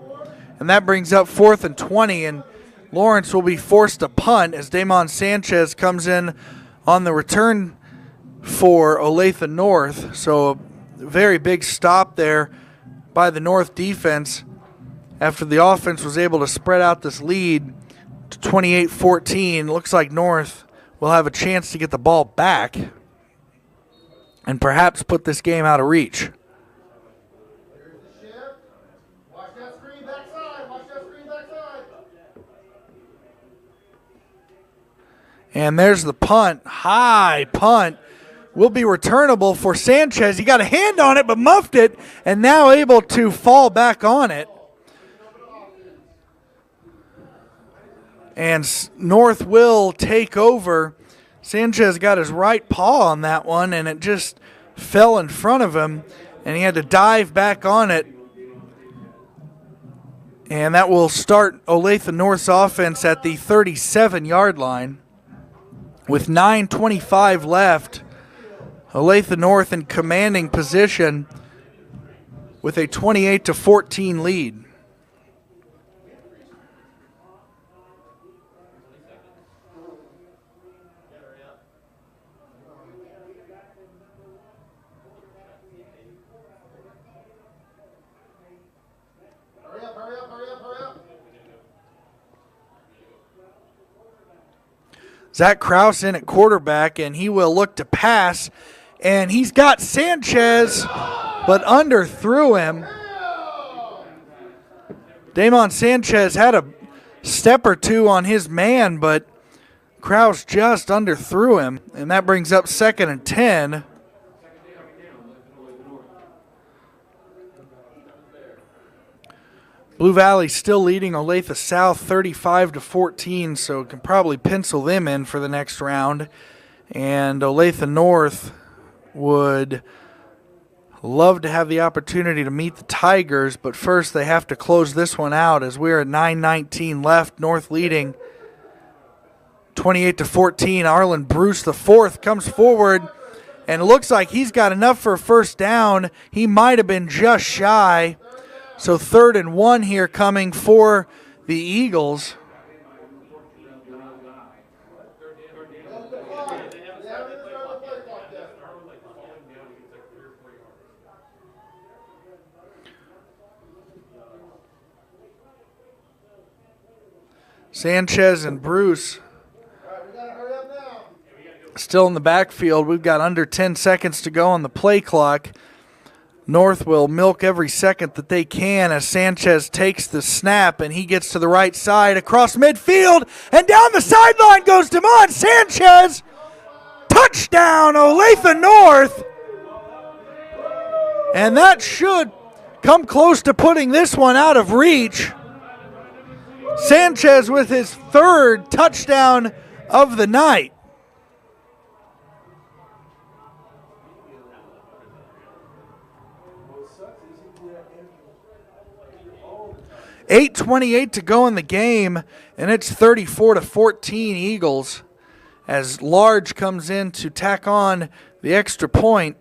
and that brings up 4th and 20, and Lawrence will be forced to punt as Damon Sanchez comes in on the return for Olathe North. So a very big stop there by the North defense after the offense was able to spread out this lead to 28-14. Looks like North will have a chance to get the ball back and perhaps put this game out of reach. And there's the punt. High punt. Will be returnable for Sanchez. He got a hand on it but muffed it, and now able to fall back on it. And North will take over. Sanchez got his right paw on that one, and it just fell in front of him, and he had to dive back on it. And that will start Olathe North's offense at the 37-yard line. With 9:25 left, Olathe North in commanding position with a 28-14 lead. Zach Krause in at quarterback, and he will look to pass, and he's got Sanchez, but underthrew him. Damon Sanchez had a step or two on his man, but Kraus just underthrew him, and that brings up 2nd and 10. Blue Valley still leading Olathe South 35-14, so can probably pencil them in for the next round. And Olathe North would love to have the opportunity to meet the Tigers, but first they have to close this one out as we're at 9:19 left. North leading 28-14. Arlen Bruce the fourth comes forward, and it looks like he's got enough for a first down. He might have been just shy. So 3rd and 1 here coming for the Eagles. Sanchez and Bruce still in the backfield. We've got under 10 seconds to go on the play clock. North will milk every second that they can as Sanchez takes the snap, and he gets to the right side across midfield, and down the sideline goes Damon Sanchez. Touchdown, Olathe North. And that should come close to putting this one out of reach. Sanchez with his 3rd touchdown of the night. 8:28 to go in the game, and it's 34-14 Eagles as Large comes in to tack on the extra point.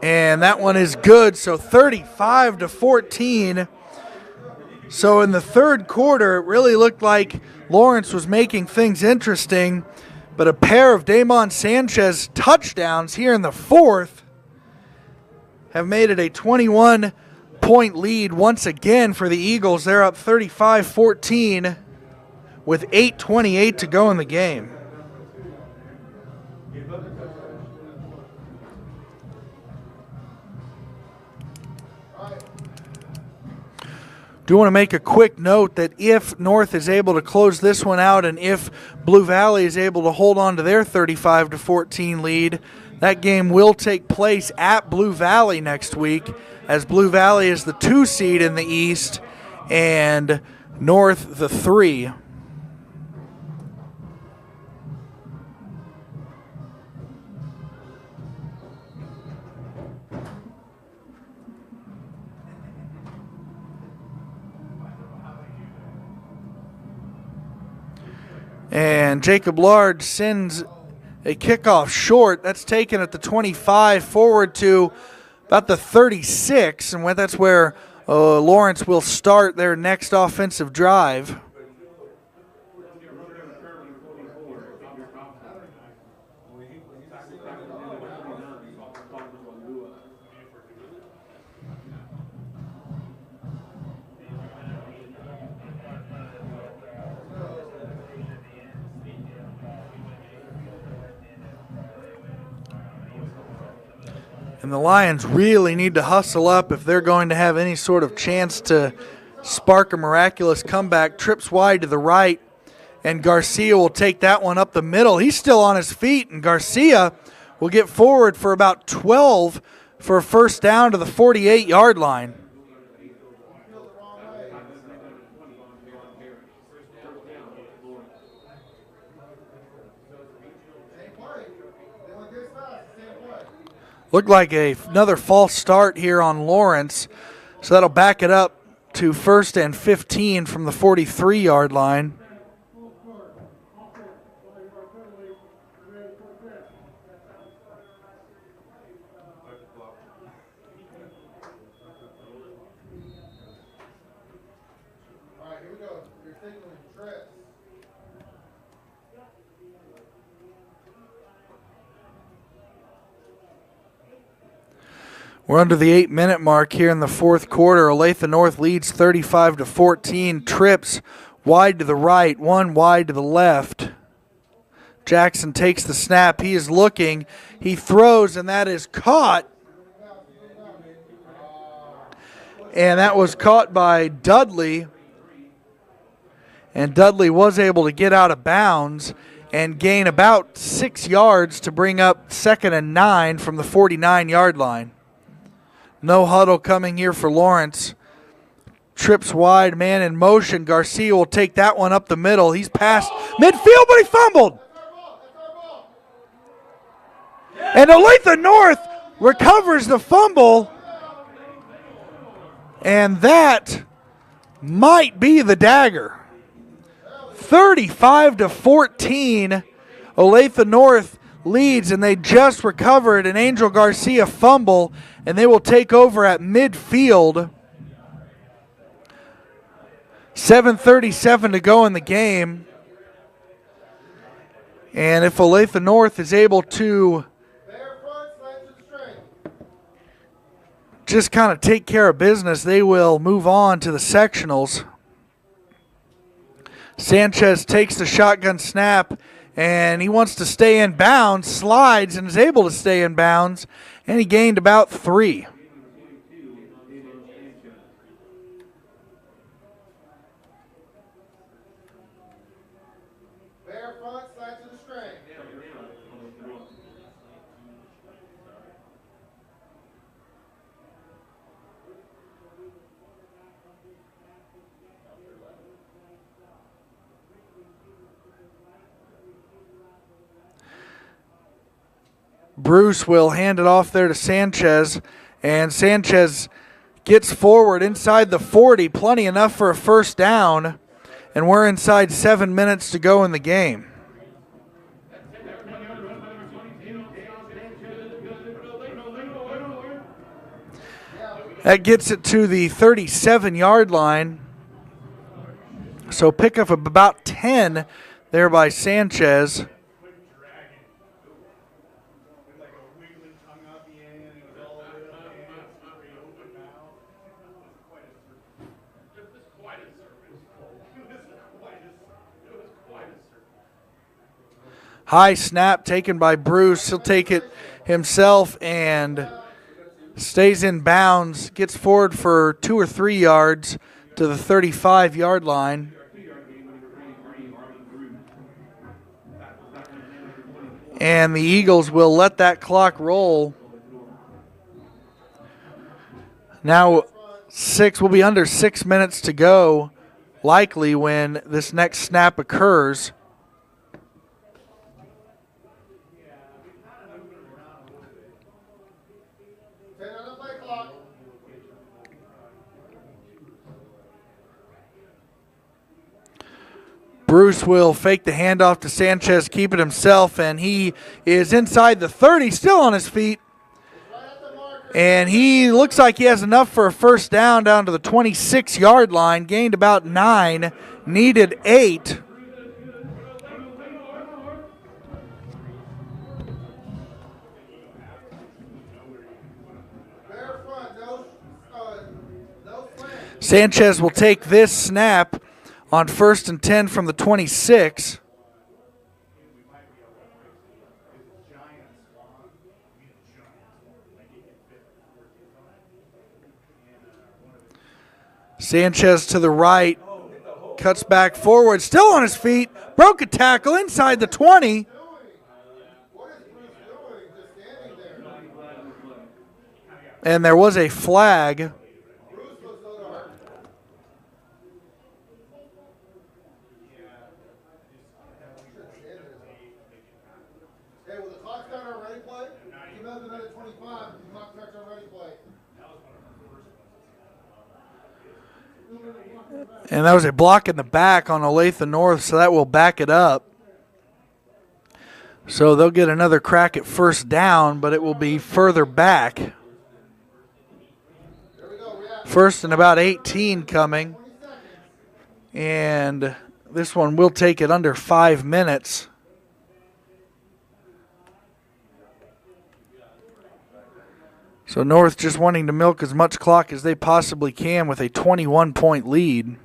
And that one is good, so 35-14. So in the 3rd quarter, it really looked like Lawrence was making things interesting, but a pair of Damon Sanchez touchdowns here in the 4th have made it a 21-point lead once again for the Eagles. They're up 35-14 with 8:28 to go in the game. Do want to make a quick note that if North is able to close this one out and if Blue Valley is able to hold on to their 35-14 lead, that game will take place at Blue Valley next week, as Blue Valley is the 2 seed in the East and North the 3. And Jacob Large sends a kickoff short. That's taken at the 25 forward to about the 36, and that's where Lawrence will start their next offensive drive. And the Lions really need to hustle up if they're going to have any sort of chance to spark a miraculous comeback. Trips wide to the right, and Garcia will take that one up the middle. He's still on his feet, and Garcia will get forward for about 12 for a first down to the 48-yard line. Looked like another false start here on Lawrence, so that'll back it up to 1st and 15 from the 43-yard line. All right, here we go. You're signaling trips. We're under the 8-minute mark here in the 4th quarter. Olathe North leads 35-14. Trips wide to the right, one wide to the left. Jackson takes the snap. He is looking. He throws, and that is caught. And that was caught by Dudley. And Dudley was able to get out of bounds and gain about 6 yards to bring up 2nd and 9 from the 49-yard line. No huddle coming here for Lawrence. Trips wide, man in motion. Garcia will take that one up the middle. He's past midfield, but he fumbled. And Olathe North recovers the fumble. And that might be the dagger. 35-14. Olathe North leads, and they just recovered an Angel Garcia fumble, and they will take over at midfield. 7:37 to go in the game. And if Olathe North is able to just kind of take care of business, they will move on to the sectionals. Sanchez takes the shotgun snap, and he wants to stay in bounds, slides, and is able to stay in bounds, and he gained about 3. Bear front, slide to the string. Bruce will hand it off there to Sanchez, and Sanchez gets forward inside the 40, plenty enough for a first down, and we're inside 7 minutes to go in the game. That gets it to the 37-yard line, so pickup of about 10 there by Sanchez. High snap taken by Bruce. He'll take it himself and stays in bounds. Gets forward for 2 or 3 yards to the 35-yard line. And the Eagles will let that clock roll. Now will be under 6 minutes to go, likely when this next snap occurs. Bruce will fake the handoff to Sanchez, keep it himself, and he is inside the 30, still on his feet. And he looks like he has enough for a first down to the 26-yard line, gained about 9, needed 8. Sanchez will take this snap on 1st and 10 from the 26. Sanchez to the right, cuts back forward, still on his feet, broke a tackle inside the 20. And there was a flag. And that was a block in the back on Olathe North, so that will back it up. So they'll get another crack at first down, but it will be further back. First and about 18 coming. And this one will take it under 5 minutes. So North just wanting to milk as much clock as they possibly can with a 21-point lead.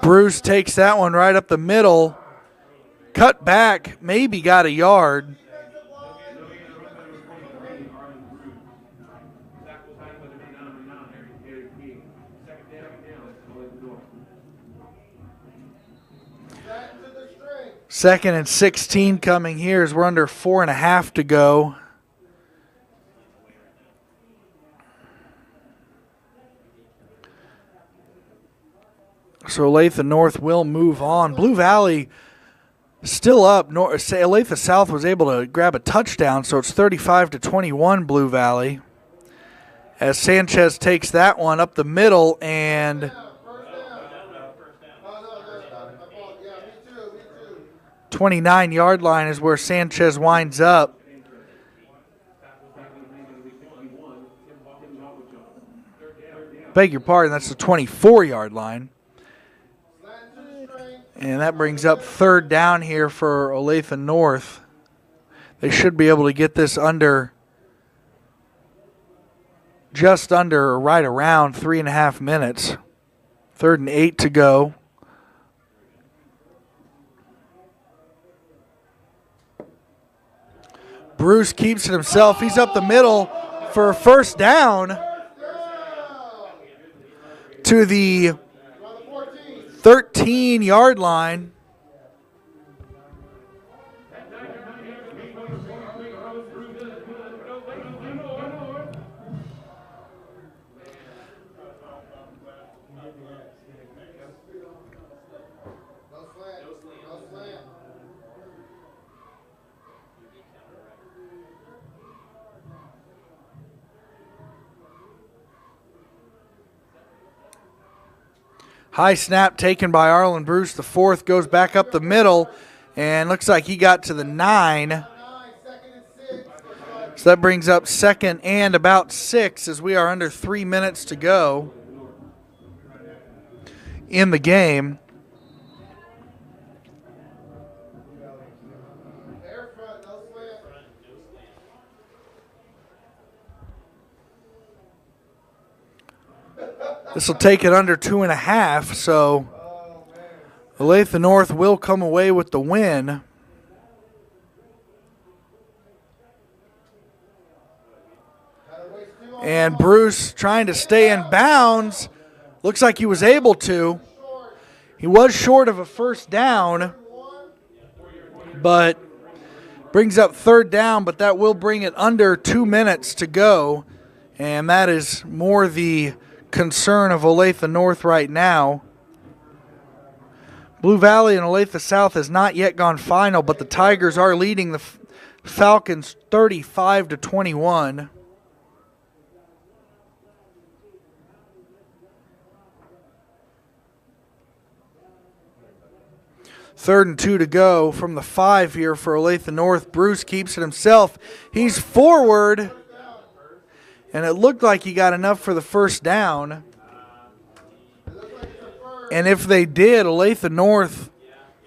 Bruce takes that one right up the middle. Cut back, maybe got a yard. 2nd and 16 coming here as we're under 4.5 to go. So Olathe North will move on. Blue Valley still up. Olathe South was able to grab a touchdown, so it's 35-21 Blue Valley. As Sanchez takes that one up the middle, and 29-yard line is where Sanchez winds up. Beg your pardon, that's the 24-yard line. And that brings up 3rd down here for Olathe North. They should be able to get this under, just under, or right around 3.5 minutes. 3rd and 8 to go. Bruce keeps it himself. He's up the middle for a 1st down to the 13-yard line. High snap taken by Arlen Bruce. The 4th goes back up the middle, and looks like he got to the 9. So that brings up 2nd and about 6 as we are under 3 minutes to go in the game. This will take it under 2.5, so Olathe North will come away with the win. And Bruce trying to stay in bounds. Looks like he was able to. He was short of a 1st down, but brings up 3rd down, but that will bring it under 2 minutes to go. And that is more the concern of Olathe North right now. Blue Valley and Olathe South has not yet gone final, but the Tigers are leading the Falcons 35-21. Third and 2 to go from the 5 here for Olathe North. Bruce keeps it himself. He's forward, and it looked like he got enough for the 1st down. And if they did, Olathe North,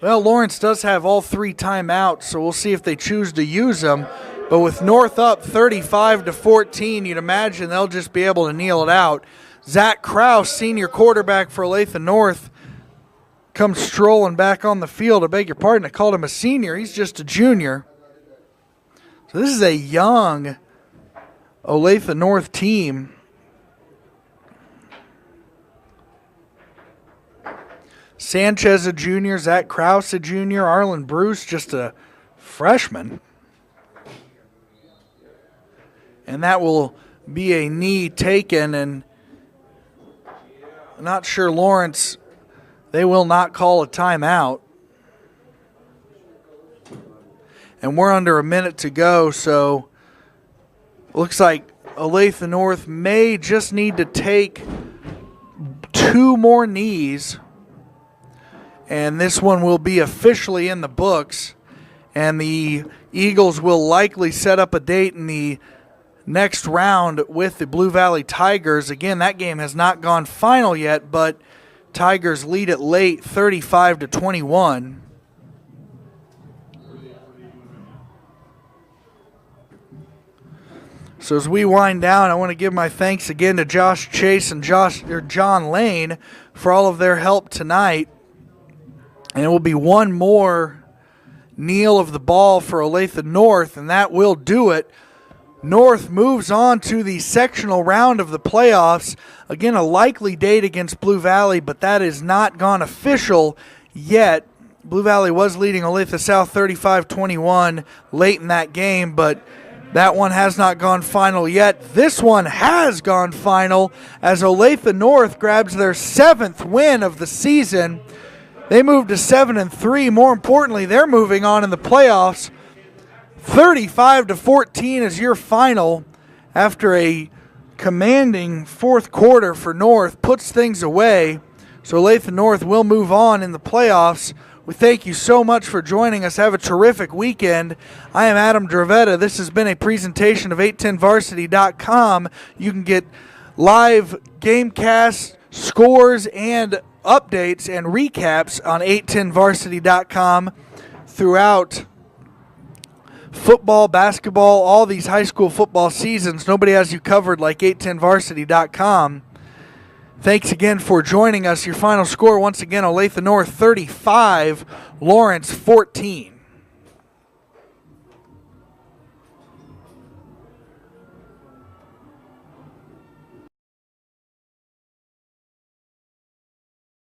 well, Lawrence does have all 3 timeouts, so we'll see if they choose to use them. But with North up 35-14, you'd imagine they'll just be able to kneel it out. Zach Krause, senior quarterback for Olathe North, comes strolling back on the field. I beg your pardon, I called him a senior. He's just a junior. So this is a young Olathe North team. Sanchez a junior, Zach Krause a junior, Arlen Bruce just a freshman. And that will be a knee taken, and I'm not sure Lawrence, they will not call a timeout. And we're under a minute to go, so looks like Olathe North may just need to take 2 more knees. And this one will be officially in the books. And the Eagles will likely set up a date in the next round with the Blue Valley Tigers. Again, that game has not gone final yet, but Tigers lead it late 35-21. So as we wind down, I want to give my thanks again to Josh Chase and John Lane for all of their help tonight. And it will be one more kneel of the ball for Olathe North, and that will do it. North moves on to the sectional round of the playoffs. Again, a likely date against Blue Valley, but that is not gone official yet. Blue Valley was leading Olathe South 35-21 late in that game, but that one has not gone final yet. This one has gone final as Olathe North grabs their 7th win of the season. They moved to 7-3. More importantly, they're moving on in the playoffs. 35-14 is your final after a commanding fourth quarter for North puts things away. So Olathe North will move on in the playoffs. We thank you so much for joining us. Have a terrific weekend. I am Adam Dravetta. This has been a presentation of 810varsity.com. You can get live game casts, scores, and updates and recaps on 810varsity.com throughout football, basketball, all these high school football seasons. Nobody has you covered like 810varsity.com. Thanks again for joining us. Your final score, once again, Olathe North 35, Lawrence 14.